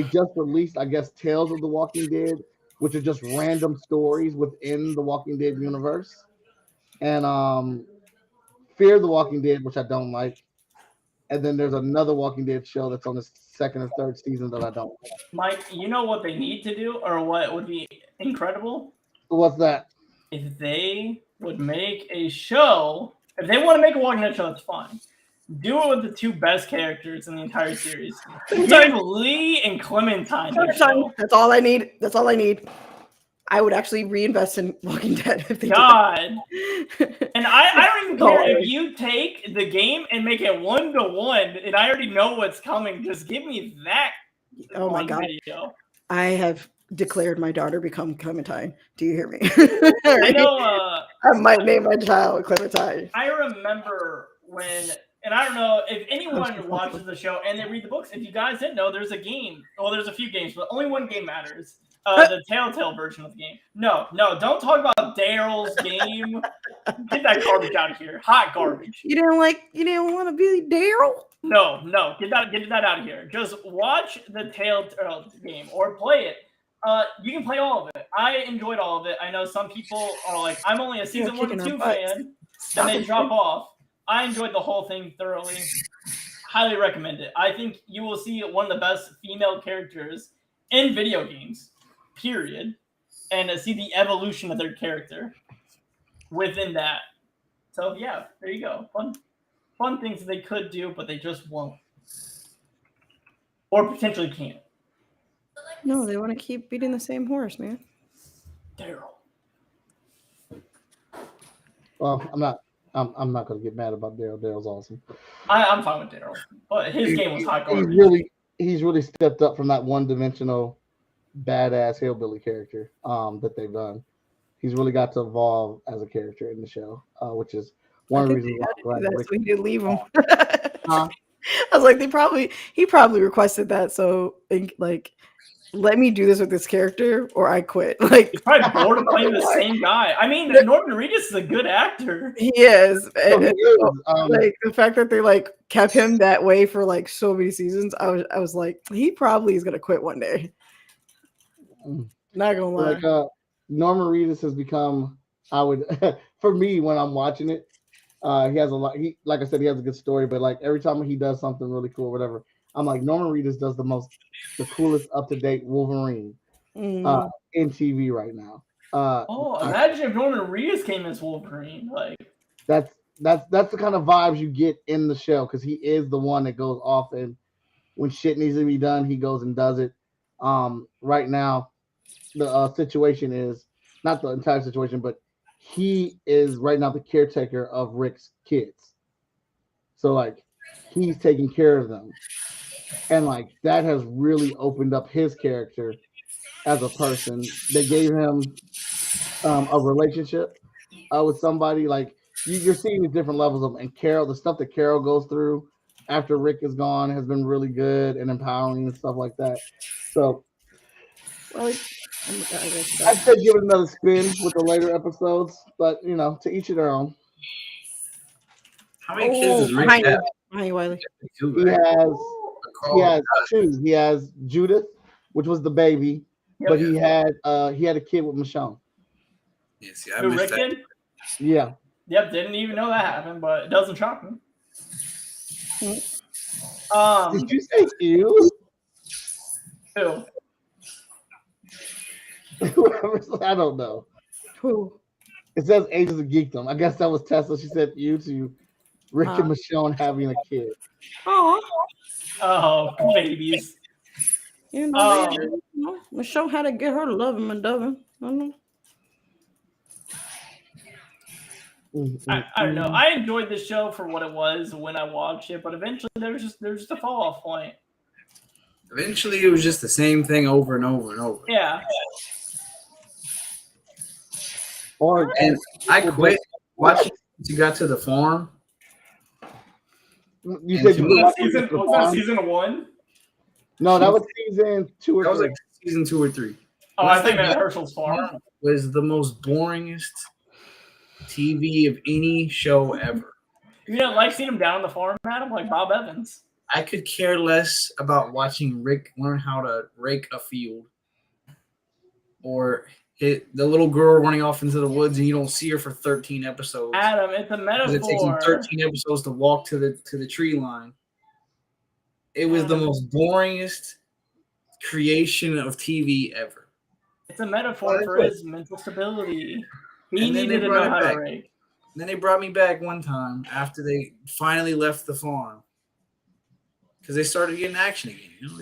just released, I guess, Tales of the Walking Dead, which are just random stories within the Walking Dead universe, and Fear the Walking Dead, which I don't like. And then there's another Walking Dead show that's on the second or third season that I don't like. Mike, you know what they need to do, or what would be incredible? What's that? If they would make a show, if they want to make a Walking Dead show, that's fine. Do it with the two best characters in the entire series. Give Lee and Clementine their show. That's all I need. That's all I need. I would actually reinvest in Walking Dead if they God. And I don't even care if you take the game and make it 1-to-1, and I already know what's coming. Just give me that. Oh my God. Video. I have declared my daughter become Clementine. Do you hear me? I know. I might name my child Clementine. I remember when, and I don't know if anyone watches the show and they read the books. If you guys didn't know, there's a game. Well, there's a few games, but only one game matters. The Telltale version of the game. No, don't talk about Daryl's game. Get that garbage out of here. Hot garbage. You didn't want to be Daryl? No, get that out of here. Just watch the Telltale game or play it. You can play all of it. I enjoyed all of it. I know some people are like, I'm only a season 1 and 2 fan, and they drop off. I enjoyed the whole thing thoroughly. Highly recommend it. I think you will see one of the best female characters in video games, period, and see the evolution of their character within that. So yeah, there you go. Fun things that they could do, but they just won't. Or potentially can't. No, they want to keep beating the same horse, man. Daryl. Well, I'm not. I'm not gonna get mad about Daryl. Daryl's awesome. I'm fine with Daryl, but his game was hot garbage. He's really stepped up from that one-dimensional badass hillbilly character that they've done. He's really got to evolve as a character in the show, which is one of the reasons why I'm glad that's Rick. why he didn't leave him. Huh? I was like, he probably requested that, so like, let me do this with this character, or I quit. Like, He's probably bored of playing the same guy. I mean, Norman Reedus is a good actor. he is. So he is, Like the fact that they like kept him that way for like so many seasons, I was like, he probably is gonna quit one day. Not gonna lie. like Norman Reedus has become. I would for me when I'm watching it. He has a lot. He, like I said, he has a good story. But like every time he does something really cool, or whatever, I'm like Norman Reedus does the coolest up to date Wolverine in TV right now. Imagine if Norman Reedus came as Wolverine. Like that's the kind of vibes you get in the show because he is the one that goes off and when shit needs to be done, he goes and does it. Right now, the situation is not the entire situation, but he is right now the caretaker of Rick's kids. So like he's taking care of them. And like that has really opened up his character as a person. They gave him a relationship with somebody. Like you're seeing the different levels of, and Carol, the stuff that Carol goes through after Rick is gone has been really good and empowering and stuff like that. So Well, I said give it another spin with the later episodes, but you know, to each of their own. How many kids does Rick behind have? you, Wiley. He has two. He has Judith, which was the baby, but he had a kid with Michonne. Yeah, see, I who missed Rick that. did? Yeah. Yep, didn't even know that happened, but it doesn't shock me. Did you say ew? Who? I don't know. Who? It says Ages of Geekdom. I guess that was Tesla. She said ew to Rick and Michonne having a kid. Oh, babies. You know, Michelle had to get her to love him and dove him. I don't know. I don't know. I enjoyed the show for what it was when I watched it, but eventually there was just a fall off point. Eventually, it was just the same thing over and over and over. Yeah. And I quit watching once you got to the farm. You said you was that season 1? No, that was season 2 or 3. That was like season 2 or 3. Oh, I think that Herschel's farm was the most boringest TV of any show ever. You know, like seeing him down on the farm, Adam, like Bob Evans. I could care less about watching Rick learn how to rake a field or hit the little girl running off into the woods and you don't see her for 13 episodes. Adam, it's a metaphor. It takes him 13 episodes to walk to the tree line. It was the most boringest creation of TV ever. It's a metaphor for his mental stability. He needed to know how to rake. Then they brought me back one time after they finally left the farm. Because they started getting action again. You know,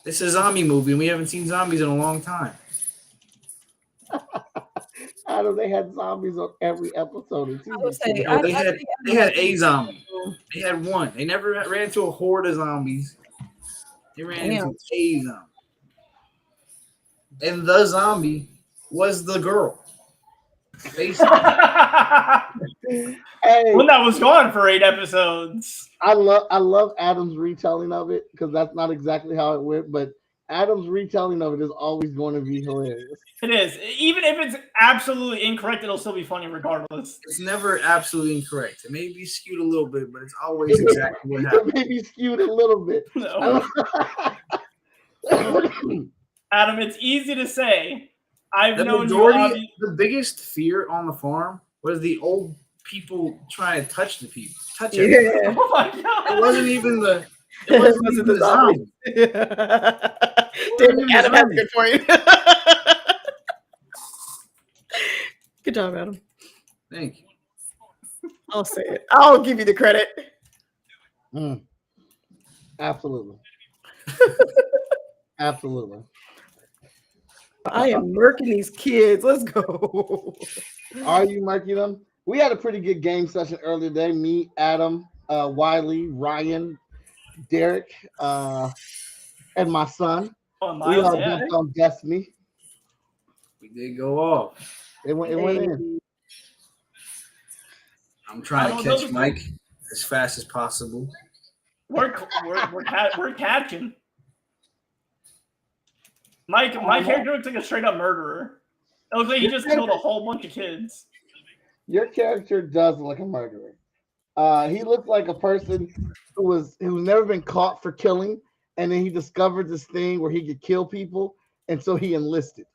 it's a zombie movie, and we haven't seen zombies in a long time. I know they had zombies on every episode. They had a zombie. They had one. They never ran into a horde of zombies. They ran into a zombie. And the zombie was the girl. Basically. When that was gone for 8 episodes. I love Adam's retelling of it because that's not exactly how it went, but Adam's retelling of it is always going to be hilarious. It is. Even if it's absolutely incorrect, it'll still be funny regardless. It's never absolutely incorrect. It may be skewed a little bit, but it's always exactly what happened. It may be skewed a little bit. No. Adam, it's easy to say. I've known you. The biggest fear on the farm was the old people trying to touch the people. Touch it. Yeah. Oh my god. It wasn't even the zombie. Damn, Adam has a good point. Good job, Adam. Thank you. I'll say it. I'll give you the credit. Absolutely. Absolutely. I am murking these kids. Let's go. Are you marking them? We had a pretty good game session earlier today. Me, Adam, Wiley, Ryan, Derek, and my son. Oh, We Miles, all yeah. jumped on Destiny. We did go off. It went in. I'm trying to those catch are- Mike as fast as possible. We're catching. My character looks like a straight up murderer. It looks like he just killed a whole bunch of kids. Your character does look like a murderer. He looks like a person who's never been caught for killing, and then he discovered this thing where he could kill people, and so he enlisted.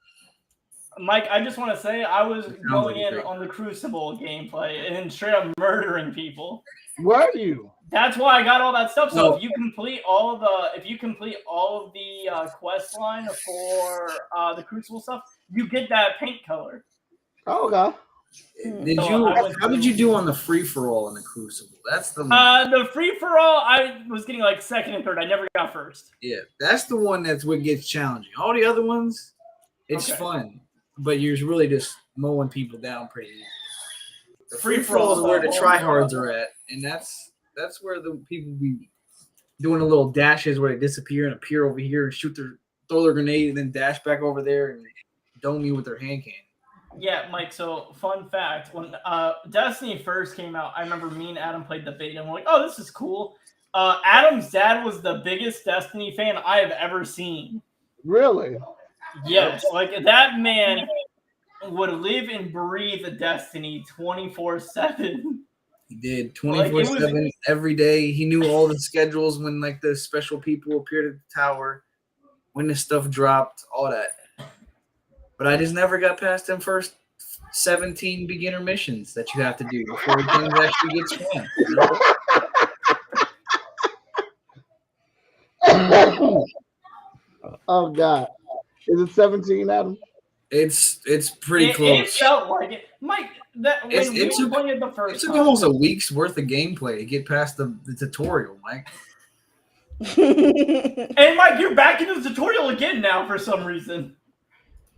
Mike, I just want to say I was going like in on the Crucible gameplay and straight up murdering people. Were you? That's why I got all that stuff. So No. if you complete all of the quest line for the Crucible stuff, you get that paint color. Oh, okay. How did you do on the free for all in the Crucible? That's the one. The free for all, I was getting like second and third. I never got first. Yeah, that's the one that's what gets challenging. All the other ones, it's Okay. fun, but you're really just mowing people down pretty easy. The Free free for for all all is where the is tryhards are at, and that's where the people be doing the little dashes where they disappear and appear over here and throw their grenade and then dash back over there and dome you with their hand cannon. Yeah, Mike, so fun fact, when Destiny first came out, I remember me and Adam played the beta, and we're like, oh, this is cool. Adam's dad was the biggest Destiny fan I have ever seen. Really? Yes, like that man would live and breathe Destiny 24/7. He did Like, it was- 24/7 every day. He knew all the schedules when like the special people appeared at the tower, when the stuff dropped, all that. But I just never got past them first 17 beginner missions that you have to do before things actually get fun. You know? Oh God. Is it 17, Adam? It's pretty close. It felt like it. Mike, that when we were playing it the It first took time. almost a week's worth of gameplay to get past the tutorial, Mike. And Mike, you're back in the tutorial again now for some reason.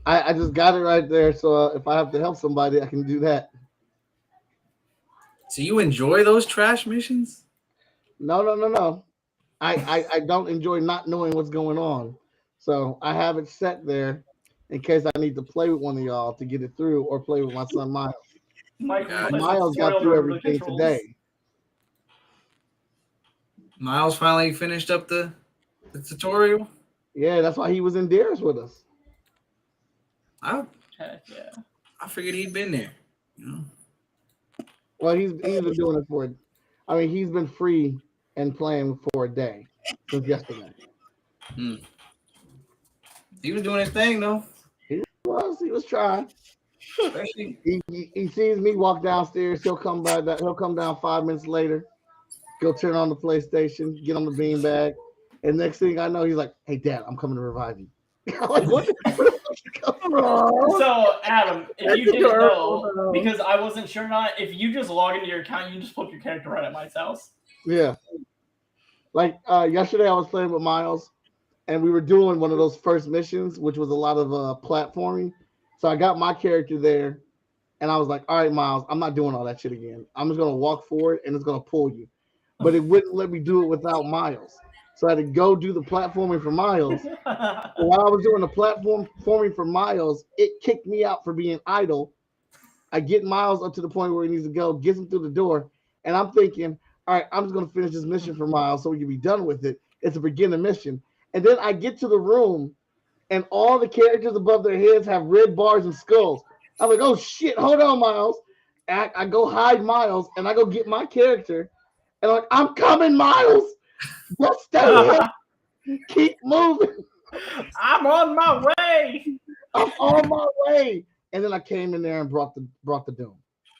I just got it right there. So if I have to help somebody, I can do that. So you enjoy those trash missions? No. I don't enjoy not knowing what's going on. So I have it set there in case I need to play with one of y'all to get it through or play with my son Miles. Mike, Yeah, Miles got through everything today. Miles finally finished up the tutorial. Yeah, that's why he was in Deers with us. Heck yeah. I figured he'd been there. You know? Well, he's been doing it for. I mean, he's been free and playing for a day since yesterday. He was doing his thing though. He was trying. Especially He sees me walk downstairs. He'll come down 5 minutes later. Go turn on the PlayStation, get on the beanbag, and next thing I know, he's like, "Hey, Dad, I'm coming to revive you." I'm like, what the fuck you coming from? So, Adam, if That's you didn't adorable, know, because I wasn't sure or not, if you just log into your account, you can just flip your character right at Mike's house. Yeah. Like yesterday, I was playing with Miles, and we were doing one of those first missions, which was a lot of platforming. So I got my character there, and I was like, "All right, Miles, I'm not doing all that shit again. I'm just gonna walk forward, and it's gonna pull you." But it wouldn't let me do it without Miles. So I had to go do the platforming for Miles. While I was doing the platforming for Miles, it kicked me out for being idle. I get Miles up to the point where he needs to go, gets him through the door, and I'm thinking, all right, I'm just going to finish this mission for Miles so we can be done with it. It's a beginner mission. And then I get to the room, and all the characters above their heads have red bars and skulls. I'm like, oh, shit, hold on, Miles. And I go hide Miles, and I go get my character, and I'm like, I'm coming, Miles. Just stay here. Keep moving. I'm on my way. I'm on my way. And then I came in there and brought the doom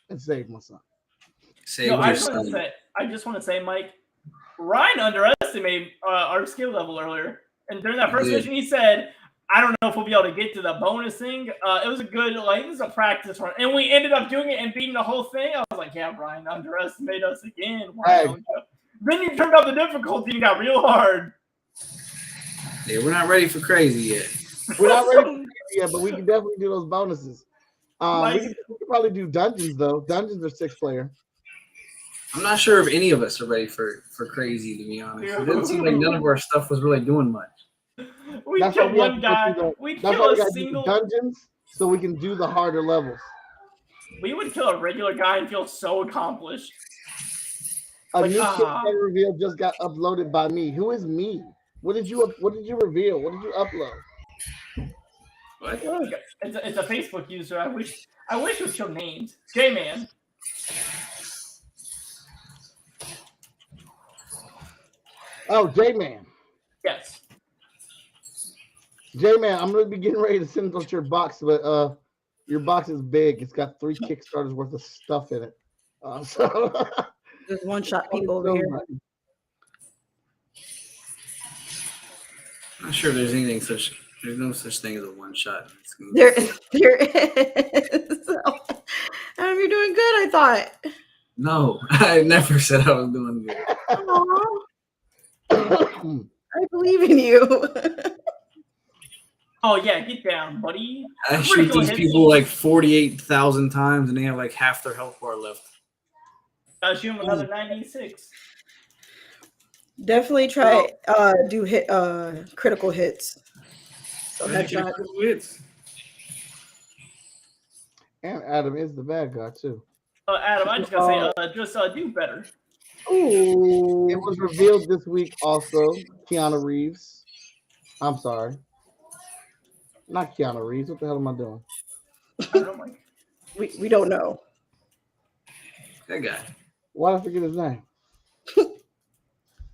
and saved my son. I just want to say, Mike, Ryan underestimated our skill level earlier. And during that first mission, he said, I don't know if we'll be able to get to the bonus thing. It was a good, this is a practice run. And we ended up doing it and beating the whole thing. I was like, yeah, Ryan underestimated us again. Hey. Then you turned up the difficulty and got real hard. Yeah, we're not ready for crazy yet. We're not ready for Yeah, but we can definitely do those bonuses. We could probably do dungeons though. Dungeons are 6-player. I'm not sure if any of us are ready for crazy, to be honest. It didn't seem like none of our stuff was really doing much. We That's why kill we have one to go guy. through the. We That's kill why we a got to do the single. dungeons so we can do the harder levels. We would kill a regular guy and feel so accomplished. A Like, new Kickstarter reveal just got uploaded by me. Who is me? What did you reveal? What did you upload? What? It's a Facebook user. I wish it was your names. J-Man. Oh, J-Man. Yes. J-Man, I'm gonna be getting ready to send out your box, but your box is big. It's got 3 Kickstarters worth of stuff in it. So There's one-shot people over here. I'm not sure if there's anything such. There's no such thing as a one shot. There is. Adam, you're doing good, I thought. No, I never said I was doing good. I believe in you. Oh yeah, get down, buddy. I shoot these people like 48,000 times, and they have like half their health bar left. I'll shoot him another 96. Definitely try do hit critical hits. So headshot. Hits. And Adam is the bad guy too. Adam, I just gotta say, do better. Ooh, it was revealed this week also. Keanu Reeves. I'm sorry. Not Keanu Reeves. What the hell am I doing? I don't know, Mike. We don't know. That guy. Why did I forget his name?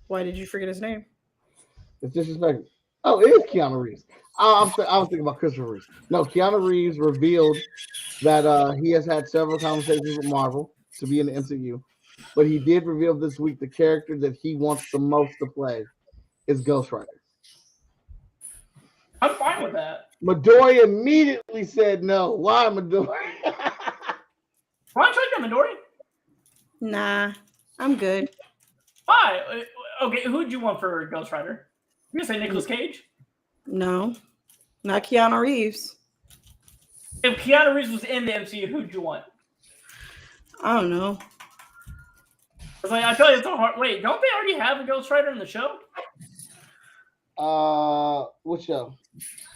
Why did you forget his name? It's disrespectful. Oh, it is Keanu Reeves. I was thinking about Christopher Reeves. No, Keanu Reeves revealed that he has had several conversations with Marvel to be in the MCU, but he did reveal this week the character that he wants the most to play is Ghost Rider. I'm fine with that. Midori immediately said no. Why Midori? Why don't you like that, Midori? Nah, I'm good. Why? Okay, who'd you want for Ghost Rider? You gonna say Nicolas Cage? No, not Keanu Reeves. If Keanu Reeves was in the MCU, who'd you want? I don't know. I feel like it's a hard. Wait, don't they already have a Ghost Rider in the show? What show?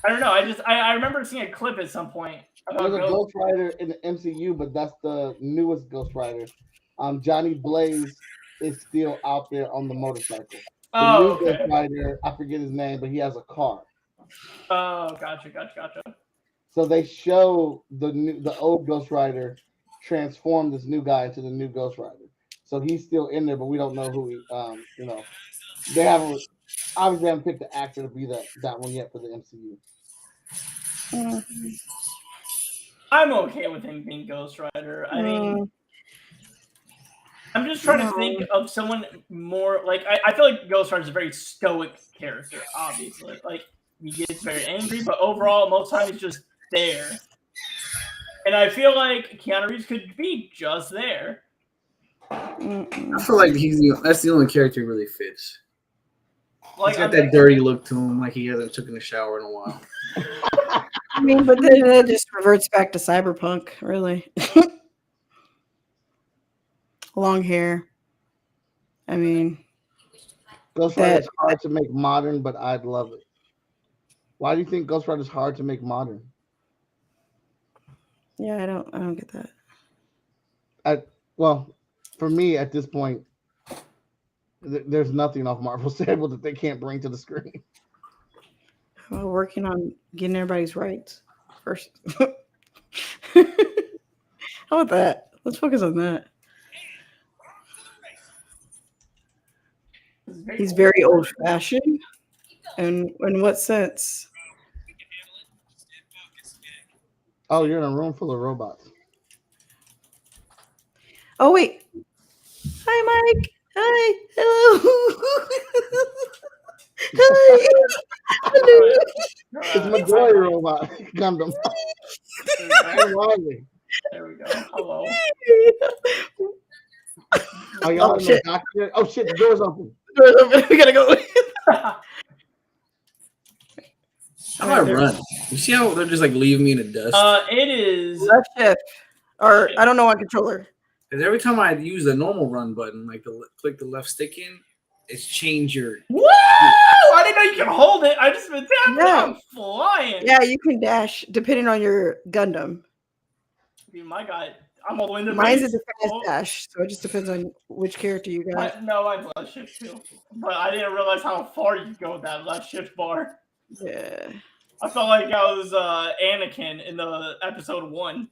I don't know. I remember seeing a clip at some point. There's a Ghost Rider in the MCU, but that's the newest Ghost Rider. Johnny Blaze is still out there on the motorcycle. The new Ghost Rider, I forget his name, but he has a car. Oh, gotcha. So they show the old Ghost Rider transform this new guy into the new Ghost Rider. So he's still in there, but we don't know who he. They haven't picked the actor to be that one yet for the MCU. I'm okay with him being Ghost Rider. I mean, I'm just trying to think of someone more like I feel like Ghost Rider is a very stoic character. Obviously, like he gets very angry, but overall, most times he's just there. And I feel like Keanu Reeves could be just there. I feel like that's the only character who really fits. Like, he's got that dirty look to him, like he hasn't taken a shower in a while. I mean, but then it just reverts back to cyberpunk, really. Long hair. I mean, Ghost Rider is hard to make modern, but I'd love it. Why do you think Ghost Rider is hard to make modern? Yeah, I don't get that. Well, for me at this point, there's nothing off Marvel's table that they can't bring to the screen. We're working on getting everybody's rights first. How about that? Let's focus on that. He's very old-fashioned. And in what sense? Oh, you're in a room full of robots. Oh, wait. Hi, Mike. Hi. Hello. Hi. Hello. It's Midori robot. Gundam. There we go. Hello. Oh, y'all in the doctor? Oh, shit. The door's open. We gotta go. How do I run? You see how they're just like leaving me in the dust? It is. Left shift. Or I don't know on controller. Because every time I use the normal run button, like click the left stick in, it's change your. Woo! I didn't know you could hold it. I just been tapping. Yeah. I'm flying. Yeah, you can dash depending on your Gundam. Dude, my guy, I'm all the way in the Mine's base. is a fast Oh. dash, so it just depends on which character you got. No, mine's left shift too. But I didn't realize how far you could go with that left shift bar. Yeah. I felt like I was Anakin in the episode 1.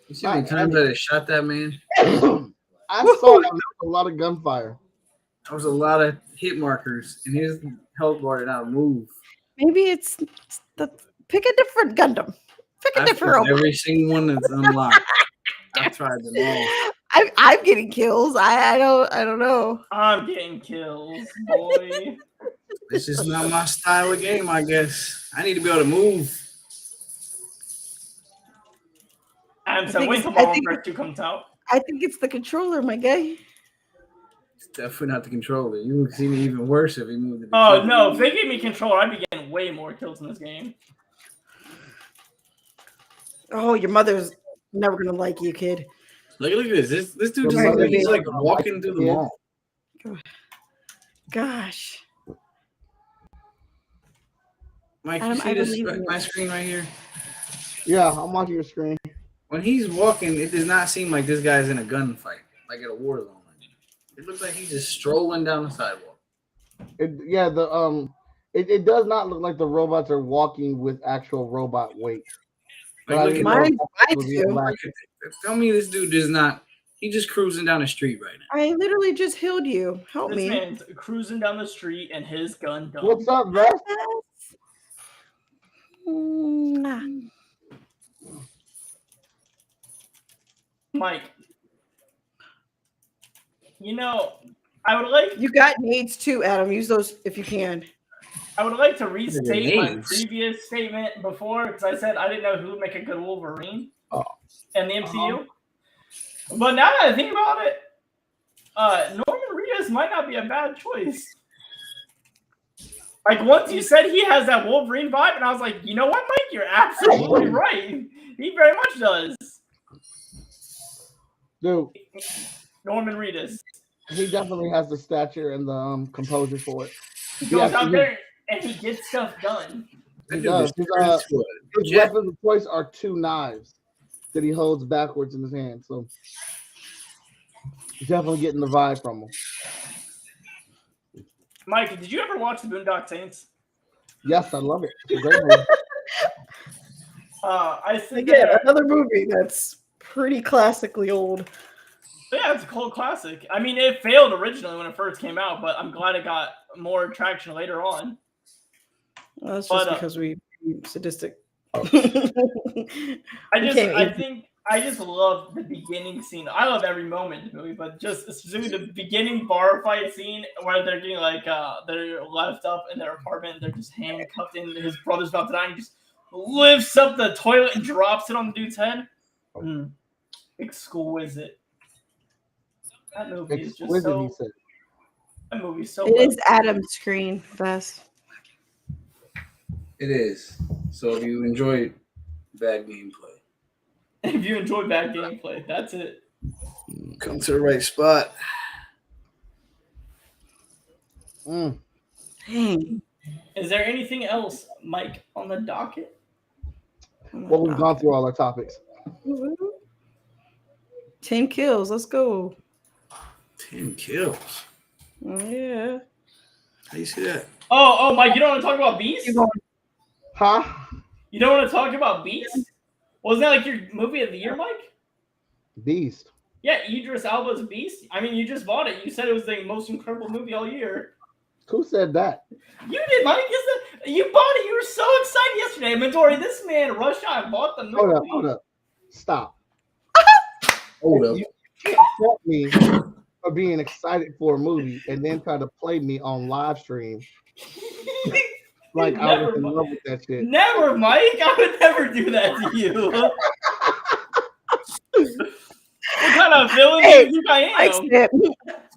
You see how many times I shot that man? I saw a lot of gunfire. That was a lot of hit markers, and his health bar did not move. Maybe it's pick a different Gundam. Pick a different robot. Every single one that's unlocked. I've tried them all. I'm getting kills. I don't know. I'm getting kills, boy. This is not my style of game, I guess. I need to be able to move. And so think wait it's- till I Modern think- Warfare 2 comes out. I think it's the controller, my guy. It's definitely not the controller. You would see me even worse if he moved the Oh controller. no, if they gave me control, I'd be getting way more kills in this game. Oh, your mother's never gonna like you, kid. Look at this. This dude just Right, he's right. like walking through the Yeah. mall. Gosh. Mike, Adam, you I see this believe in my you. screen right here? Yeah, I'm watching your screen. When he's walking, it does not seem like this guy's in a gunfight, like at a war zone. It looks like he's just strolling down the sidewalk. It does not look like the robots are walking with actual robot weight. But I Like, didn't look know Mine, that I was being do. black. Tell me this dude does not. He's just cruising down the street right now. I literally just healed you. Help This me. man's cruising down the street and his gun done. What's up, Vest? Nah. Mike, you know, I would like You got nades too, Adam. Use those if you can. to restate my Grenades. previous statement before because I said I didn't know who would make a good Wolverine in the MCU. But now that I think about it, Norman Reedus might not be a bad choice. Like once you said he has that Wolverine vibe, and I was like, you know what, Mike, you're absolutely right. He very much does. Dude, Norman Reedus. he definitely has the stature and the composure for it. He Yeah, goes out there and he gets stuff done. He That dude does. just turned into a His jet. weapons of choice are 2 knives that he holds backwards in his hand. So definitely getting the vibe from him. Mike, did you ever watch the Boondock Saints? Yes, I love it. It's a great movie. I think Again, another movie that's pretty classically old. yeah, it's a cult classic. I mean, it failed originally when it first came out, but I'm glad it got more traction later on. Well, that's But, just because we sadistic. I just love the beginning scene. I love every moment in the movie, but just specifically the beginning bar fight scene where they're getting like they're left up in their apartment, they're just handcuffed in. His brother's about to die, and he just lifts up the toilet and drops it on the dude's head. Exquisite. That movie is just Exquisite, he so. said. That movie's so. It well is Adam's screen, best. It is. So if you enjoy bad gameplay, If you enjoy bad gameplay, that's it. come to the right spot. Mm. Dang. Is there anything else, Mike, on the docket? Well, we've gone through all our topics. 10 kills. Let's go. 10 kills. Oh, yeah. How you see that? Oh, Mike, you don't want to talk about Beast? Keep going. Huh? You don't want to talk about Beast? Wasn't that like your movie of the year, Mike? Beast. Yeah, Idris Elba's Beast. I mean, you just bought it. You said it was the most incredible movie all year. Who said that? You did, Mike. You bought it. You were so excited yesterday. Midori, this man rushed out and bought the movie. Hold up. Stop. Hold up. You can't fault me for being excited for a movie and then try to play me on live stream like I was in love with that shit. Never, Mike. I would never do that to you. What kind of villain do you think I am? Mike said,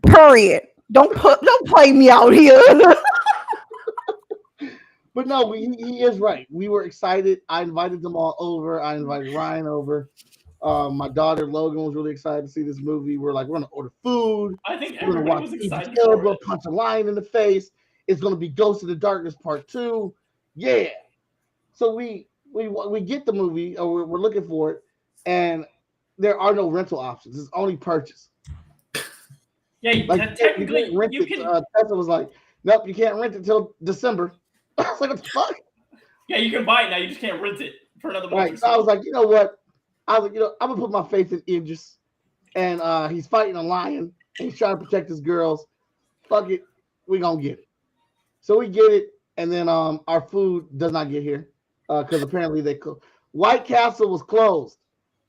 period. Don't play me out here. But no, he is right. We were excited. I invited them all over. I invited Ryan over. My daughter Logan was really excited to see this movie. We're like, we're gonna order food. I think We're gonna everybody watch was Idris excited for Elba it. punch a lion in the face. It's gonna be Ghost of the Darkness Part 2. Yeah. So we get the movie, or we're looking for it, and there are no rental options. It's only purchase. Yeah, Like you technically, can't rent you it. can. Tesla was like, nope, you can't rent it until December. I was like, what the fuck? Yeah, you can buy it now. You just can't rent it for another month. Right. So I was like, you know what? I was like, I'm gonna put my faith in Idris, and he's fighting a lion, and he's trying to protect his girls. Fuck it, we gonna get it. So we get it, and then our food does not get here because apparently they White Castle was closed.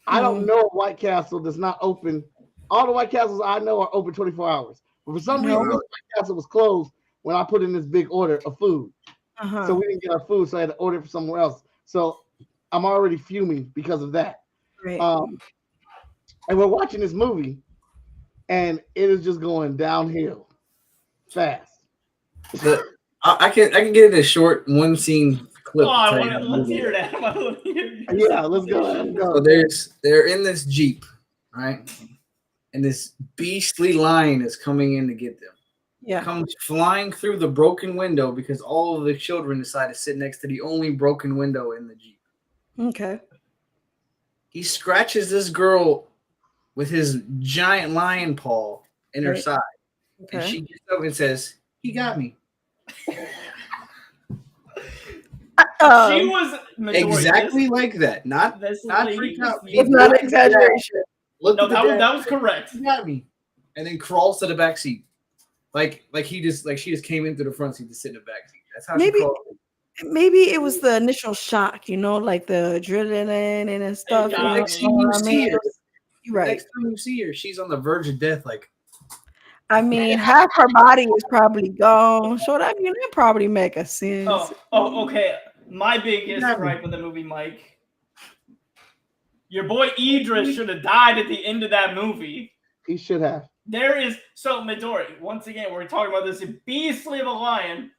I don't know White Castle that's not open. All the White Castles I know are open 24 hours. But for some reason, this White Castle was closed when I put in this big order of food. So we didn't get our food, so I had to order it from somewhere else. So I'm already fuming because of that. Right. And we're watching this movie, and it is just going downhill fast. I can get it a short one scene clip. Let's hear that. Yeah, let's go. So they're in this Jeep, right? And this beastly lion is coming in to get them. Yeah. Comes flying through the broken window because all of the children decide to sit next to the only broken window in the Jeep. Okay. He scratches this girl with his giant lion paw in her side. Okay. And she gets up and says, "He got me." She was exactly like that. Not freaked out. It's not an exaggeration. That was correct. He got me. And then crawls to the back seat. Like she just came in through the front seat to sit in the back seat. That's how she crawled. Maybe it was the initial shock, like the adrenaline and stuff. Next time you see her, right. Next time you see her, she's on the verge of death. Like, I mean, half her body is probably gone. So that probably make a sense. Okay. My biggest gripe with the movie, Mike. Your boy Idris should have died at the end of that movie. He should have. There is Midori. Once again, we're talking about this beastly of a lion.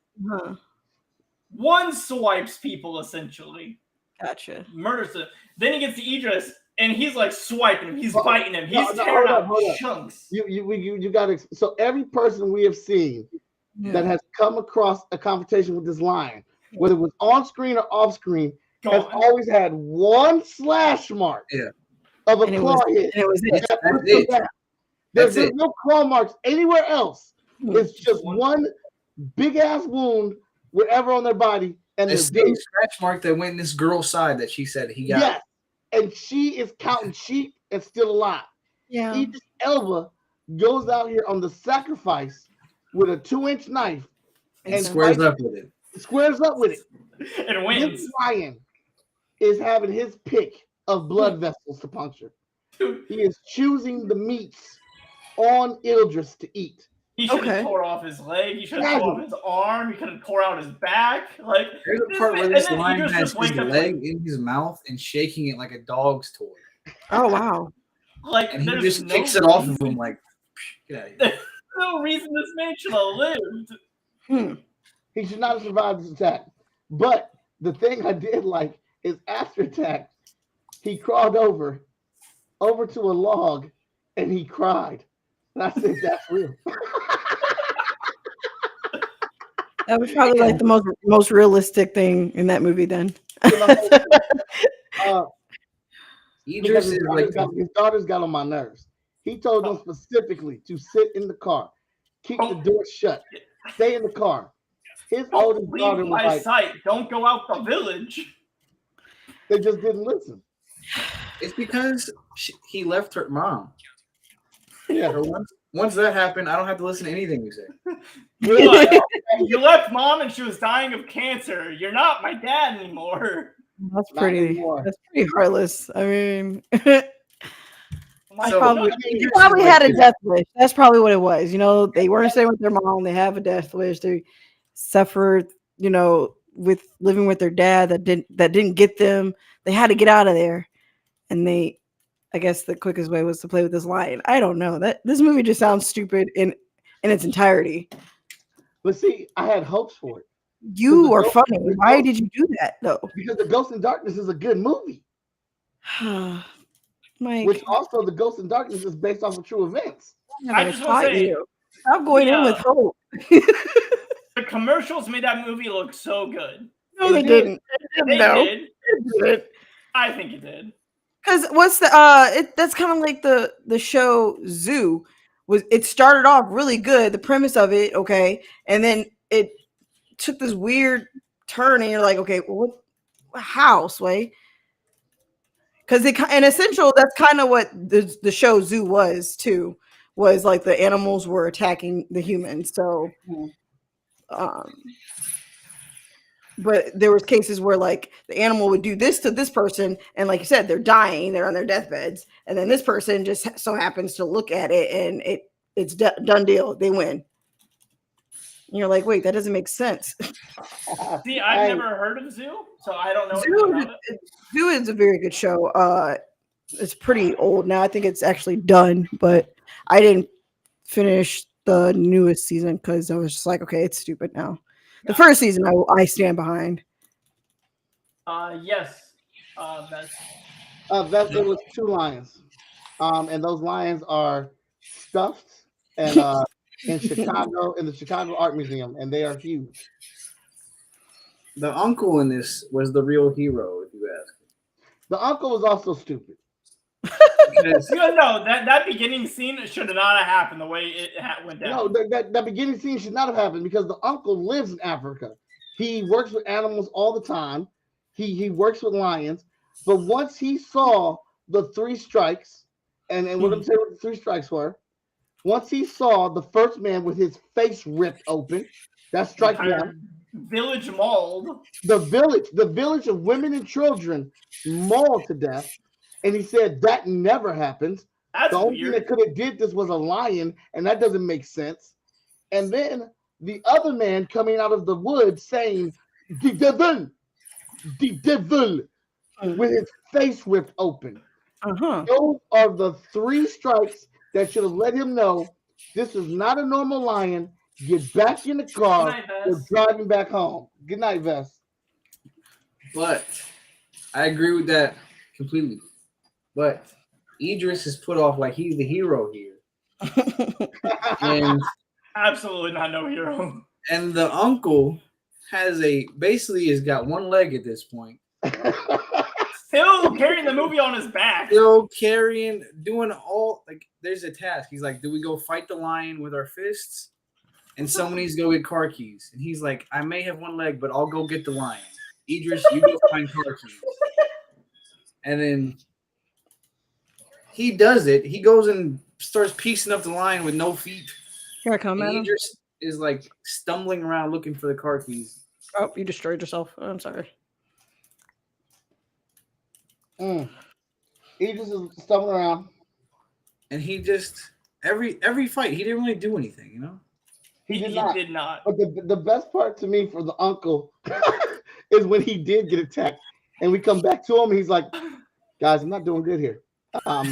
One swipes people essentially. Gotcha. Murders them. Then he gets to Idris, and he's like swiping him. He's biting him. He's tearing out chunks. You got to. So every person we have seen that has come across a confrontation with this lion, whether it was on screen or off screen, has always had one slash mark of a claw hit. And it was it. That's it. There's no claw marks anywhere else. It's just one big ass wound wherever on their body. And the same scratch mark that went in this girl's side that she said he got. Yes. And she is counting sheep and still alive. Yeah. Idris Elba goes out here on the sacrifice with a 2-inch knife and squares up with it. And wins. This lion is having his pick of blood vessels to puncture. He is choosing the meats on Idris to eat. He should have tore off his leg. He should have tore off his arm. He could have tore out his back. Like there's a part where this lion has his leg in his mouth and shaking it like a dog's toy. Oh wow! And he just kicks it off of him like. There's no reason this man should have lived. He should not have survived this attack. But the thing I did like is after attack, he crawled over to a log and he cried. And I said, that's real. That was probably like the most realistic thing in that movie then. His daughters got on my nerves. He told them specifically to sit in the car, keep the door shut, stay in the car. His oldest daughter was like, sight. Don't go out the village. They just didn't listen. It's because he left her mom. Yeah. Once that happened, I don't have to listen to anything you say. You left mom and she was dying of cancer. You're not my dad anymore. That's pretty heartless. I mean, he probably had a death wish. That's probably what it was. They weren't staying with their mom. They have a death wish. They suffered, with living with their dad that didn't get them. They had to get out of there, and I guess the quickest way was to play with this lion. I don't know. This movie just sounds stupid in its entirety. But see, I had hopes for it You are Ghost- funny. the Why Ghost- did you do that though? Because the Ghost in Darkness is a good movie, Mike, which also the Ghost in Darkness is based off of true events. I just want to say, Stop going in with yeah. hope. the commercials made that movie look so good. No, they didn't. They No, did. they didn't. I think it did. Because what's the that's kind of like the show Zoo. It started off really good, the premise of it, okay, and then it took this weird turn, and you're like, okay, well, how, Sway? Because in essential, that's kind of what the show Zoo was too. Was like the animals were attacking the humans. So, but there was cases where like the animal would do this to this person, and like you said, they're dying, they're on their deathbeds, and then this person just so happens to look at it, and it's done deal, they win. And you're like, wait, that doesn't make sense. See, I've never heard of Zoo, so I don't know anything about it. Zoo is a very good show. It's pretty old now. I think it's actually done, but I didn't finish the newest season because I was just like, okay, it's stupid now. The first season I stand behind. Yes. There was 2 lions, and those lions are stuffed and in Chicago, in the Chicago Art Museum, and they are huge. The uncle in this was the real hero, if you ask. The uncle was also stupid. Because No, that beginning scene should not have happened the way it went down. No, that beginning scene should not have happened because the uncle lives in Africa. He works with animals all the time. He works with lions. But once he saw the 3 strikes, and we're going to tell you what the 3 strikes were. Once he saw the first man with his face ripped open, that's strike 1. Village mauled. The village of women and children mauled to death. And he said that never happens. That's the only weird. thing that could have did this was a lion, and that doesn't make sense. And then the other man coming out of the woods saying, the devil, with his face ripped open. Those are the 3 strikes that should have let him know this is not a normal lion. Get back in the car. We're driving back home. Good night, Vess. But I agree with that completely. But Idris is put off like he's the hero here. And absolutely not no hero. And the uncle has basically has got 1 leg at this point. Still carrying the movie on his back. Still carrying, doing all, like, there's a task. He's like, do we go fight the lion with our fists? And someone needs to go get car keys. And he's like, I may have 1 leg, but I'll go get the lion. Idris, you go find car keys. And then he does it. He goes and starts piecing up the lion with no feet. Here I come, Adam. Idris is like stumbling around looking for the car keys. Oh, you destroyed yourself. Oh, I'm sorry. Idris is stumbling around. And he just, every fight, he didn't really do anything, you know? He did not. But the best part to me for the uncle is when he did get attacked, and we come back to him, and he's like, "Guys, I'm not doing good here. My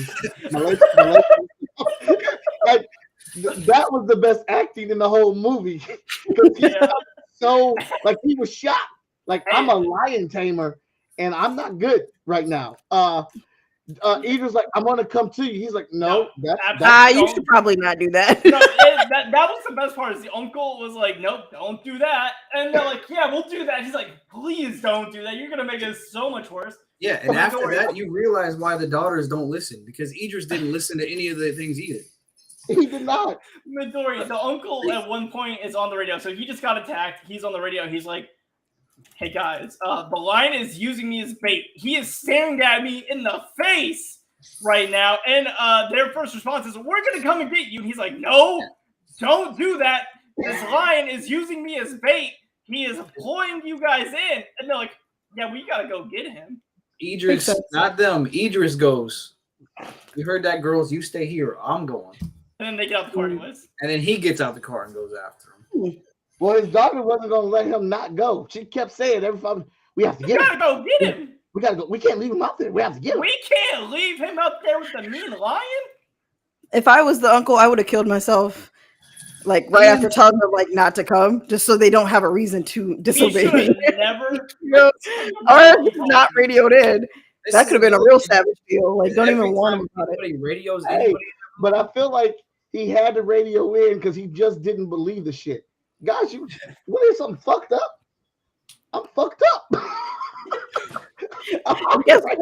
leg." Like that was the best acting in the whole movie. So like he was shocked. Like I'm a lion tamer, and I'm not good right now. Idris like, I'm gonna come to you. He's like, no, you should probably not do that. No, that was the best part. Is the uncle was like, nope, don't do that, and they're like, yeah, we'll do that. He's like, please don't do that. You're gonna make it so much worse. Yeah, and after that, you realize why the daughters don't listen, because Idris didn't listen to any of the things he did. He did not. Midori, the uncle at one point is on the radio, so he just got attacked. He's on the radio. He's like, hey guys, the lion is using me as bait. He is staring at me in the face right now. And their first response is, we're going to come and get you. And he's like, no, don't do that. This lion is using me as bait. He is pulling you guys in. And they're like, yeah, we got to go get him. Idris, not them. Idris goes, you heard that, girls? You stay here. I'm going. And then they get out the car anyways. And then he gets out the car and goes after him. Well, his daughter wasn't going to let him not go. She kept saying every time, we have to get him. We got to go get him. We got to go. We can't leave him out there. We have to get him. We can't leave him out there with the mean lion. If I was the uncle, I would have killed myself like right after telling them like not to come, just so they don't have a reason to He disobey should me. have never. You know? Or if he's not radioed in. That could have been a real savage deal. Like, don't even warn him about it. Anybody radios Hey, anybody. but I feel like he had the radio in because he just didn't believe the shit. Guys, you what is something fucked up? I'm fucked up. Guess what?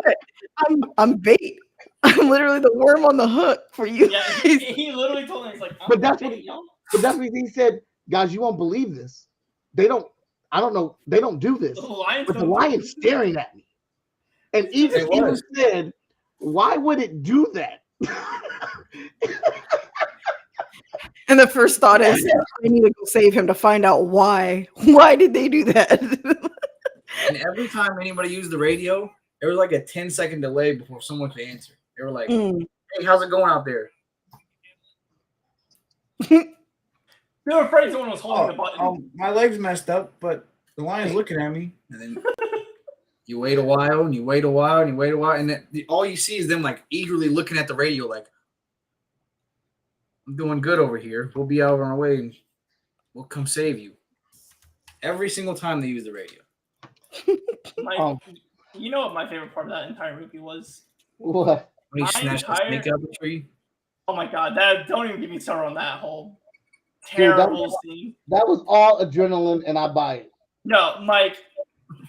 I'm bait. I'm literally the worm on the hook for you. Yeah, he literally told him, he's like, But that's what he said. Guys, you won't believe this. They don't. I don't know. They don't do this. The lion's But the lion's staring at me, and even said, "Why would it do that?" And the first thought is, I need to go save him to find out why. Why did they do that? And every time anybody used the radio, there was like a 10-second delay before someone could answer. They were like, "Hey, how's it going out there?" They were afraid someone was holding the button. My leg's messed up, but the lion's looking at me. And then you wait a while, and you wait a while, and you wait a while, and then all you see is them like eagerly looking at the radio, like, "I'm doing good over here. We'll be out on our way, and we'll come save you." Every single time they use the radio. You know what my favorite part of that entire movie was? What? When he snatched the snake out of the tree. Oh my god! Don't even get me started on that whole terrible scene. That was all adrenaline, and I buy it. No, Mike,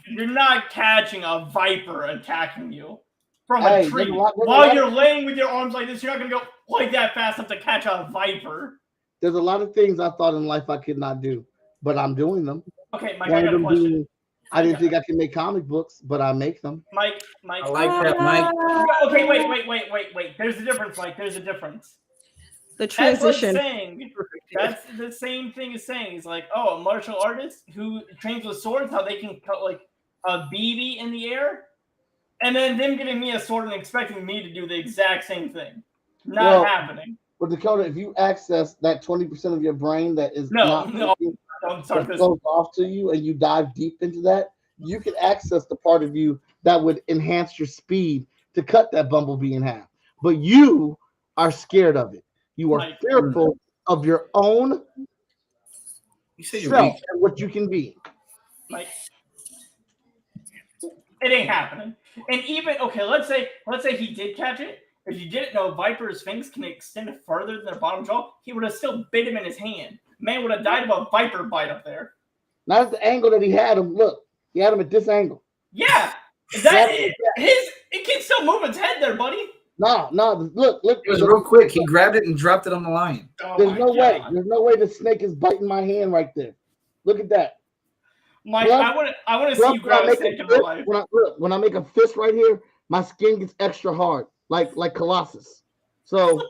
you're not catching a viper attacking you from a tree while you're laying with your arms like this. You're not gonna go like that fast enough to catch a viper. There's a lot of things I thought in life I could not do, but I'm doing them. Okay, Mike, I got a question. I didn't think I could make comic books, but I make them. Mike. I like that, Mike. Okay, wait. There's a difference, Mike. There's a difference. The transition. That's the same thing as saying. He's like, oh, a martial artist who trains with swords, how they can cut like a BB in the air, and then them giving me a sword and expecting me to do the exact same thing. Not happening. But Dakota, if you access that 20% of your brain that is that goes off to you, and you dive deep into that, you can access the part of you that would enhance your speed to cut that bumblebee in half. But you are scared of it. You are fearful of your own self and what you can be. Like, it ain't happening. And even let's say he did catch it. If you didn't know Viper's fangs can extend further than their bottom jaw, he would have still bit him in his hand. Man would have died of a viper bite up there. Not at the angle that he had him. Look, he had him at this angle. Yeah, it can still move its head there, buddy. No, look. It was real quick. He grabbed it and dropped it on the lion. There's no way. There's no way the snake is biting my hand right there. Look at that. Mike, I want to see you grab a snake in real life. When I make a fist right here, my skin gets extra hard, like Colossus. So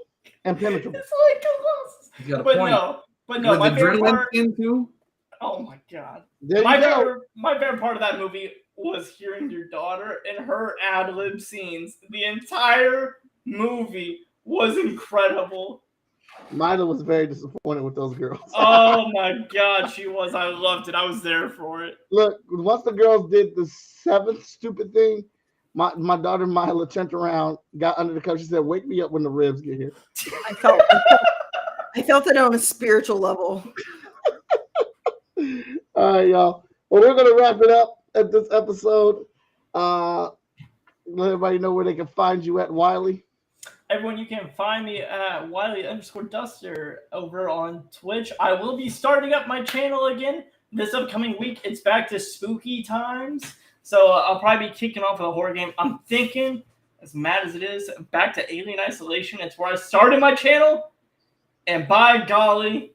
impenetrable. It's like Colossus. But no, my favorite part. Oh my god. My favorite part of that movie was hearing your daughter and her ad-lib scenes. The entire movie was incredible. Mila was very disappointed with those girls. Oh my god, she was. I loved it. I was there for it. Look, once the girls did the seventh stupid thing, my daughter Mila turned around, got under the cover. She said, "Wake me up when the ribs get here." I felt it on a spiritual level. All right, y'all. Well, we're gonna wrap it up at this episode. Let everybody know where they can find you at, Wiley. Everyone, you can find me at Wiley_Duster over on Twitch. I will be starting up my channel again this upcoming week. It's back to spooky times. So I'll probably be kicking off with a horror game. I'm thinking, as mad as it is, back to Alien Isolation. It's where I started my channel. And by golly,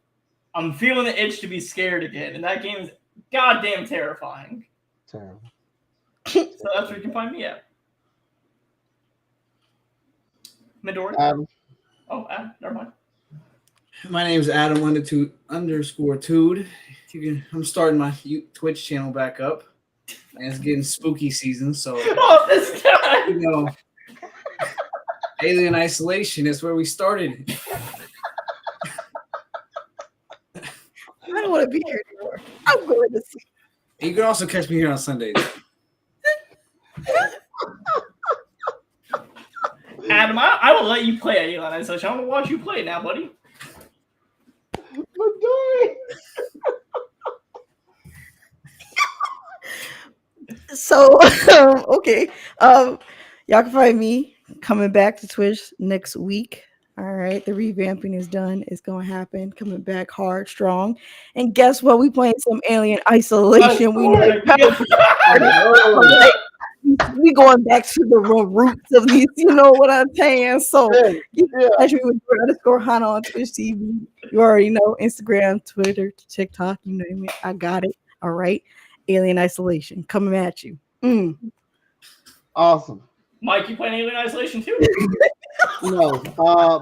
I'm feeling the itch to be scared again. And that game is goddamn terrifying. Terrible. So that's where you can find me at. Midori? Adam. Oh, Adam. Never mind. My name is Adam _Tude. I'm starting my Twitch channel back up. And it's getting spooky season, so this guy. Alien Isolation is where we started. I don't want to be here anymore. I'm going to see. You can also catch me here on Sundays. Adam, I will let you play Alien Isolation. I want to watch you play now, buddy. But So okay. Y'all can find me coming back to Twitch next week. All right, the revamping is done. It's gonna happen. Coming back hard, strong. And guess what? We playing some Alien Isolation. We know Oh, like, we going back to the roots of these. You know what I'm saying? So yeah, you yeah. can catch me with _ Hana on Twitch TV. You already know Instagram, Twitter, TikTok. You name it. I got it. All right. Alien Isolation coming at you. Awesome. Mike, you playing Alien Isolation too? No,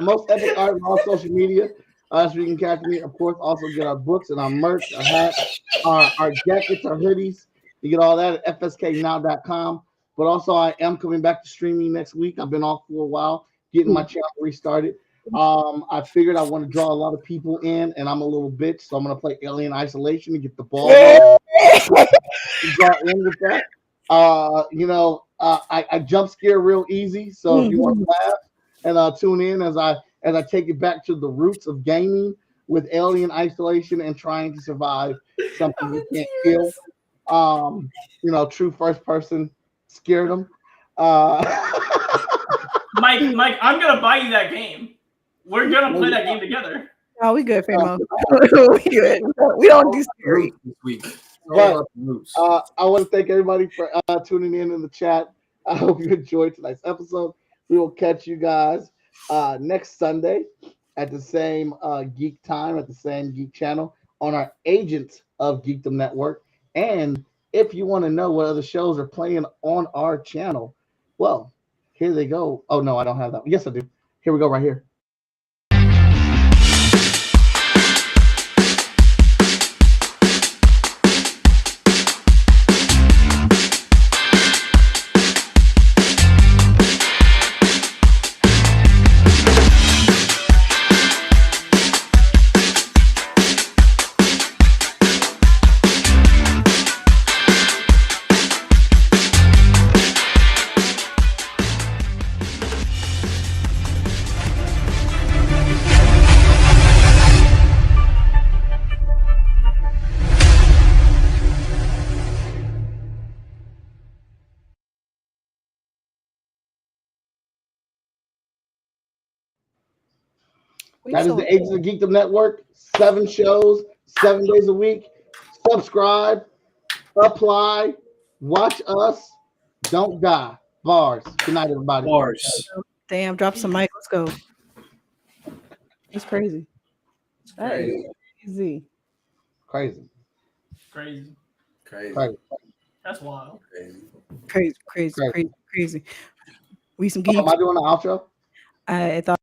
most epic art on all social media. So you can catch me. Of course, also get our books and our merch, our hats, our jackets, our hoodies. You get all that at fsknow.com. But also, I am coming back to streaming next week. I've been off for a while, getting my channel restarted. I figured I want to draw a lot of people in, and I'm a little bitch, so I'm gonna play Alien Isolation to get the ball rolling. Draw in with that. I jump scare real easy. So if you want to laugh and tune in as I take it back to the roots of gaming with Alien Isolation and trying to survive something you can't kill. True first person scared them. Mike, I'm gonna buy you that game. We're gonna play that game together. Oh, we good, Famo. We good. We don't do scary. This week. But I want to thank everybody for tuning in the chat. I hope you enjoyed tonight's episode. We will catch you guys next Sunday at the same geek time, at the same geek channel on our Agents of Geekdom Network. And if you want to know what other shows are playing on our channel, well, here they go. Oh, no, I don't have that. Yes, I do. Here we go right here. That is the Agents of Geekdom Network. 7 shows, 7 days a week. Subscribe, apply, watch us. Don't die. Bars. Good night, everybody. Bars. Damn, drop some mic. Let's go. It's crazy. That is crazy. Crazy. Crazy. Crazy. That's wild. Crazy. We some Oh, geeks. am I doing the outro? I thought.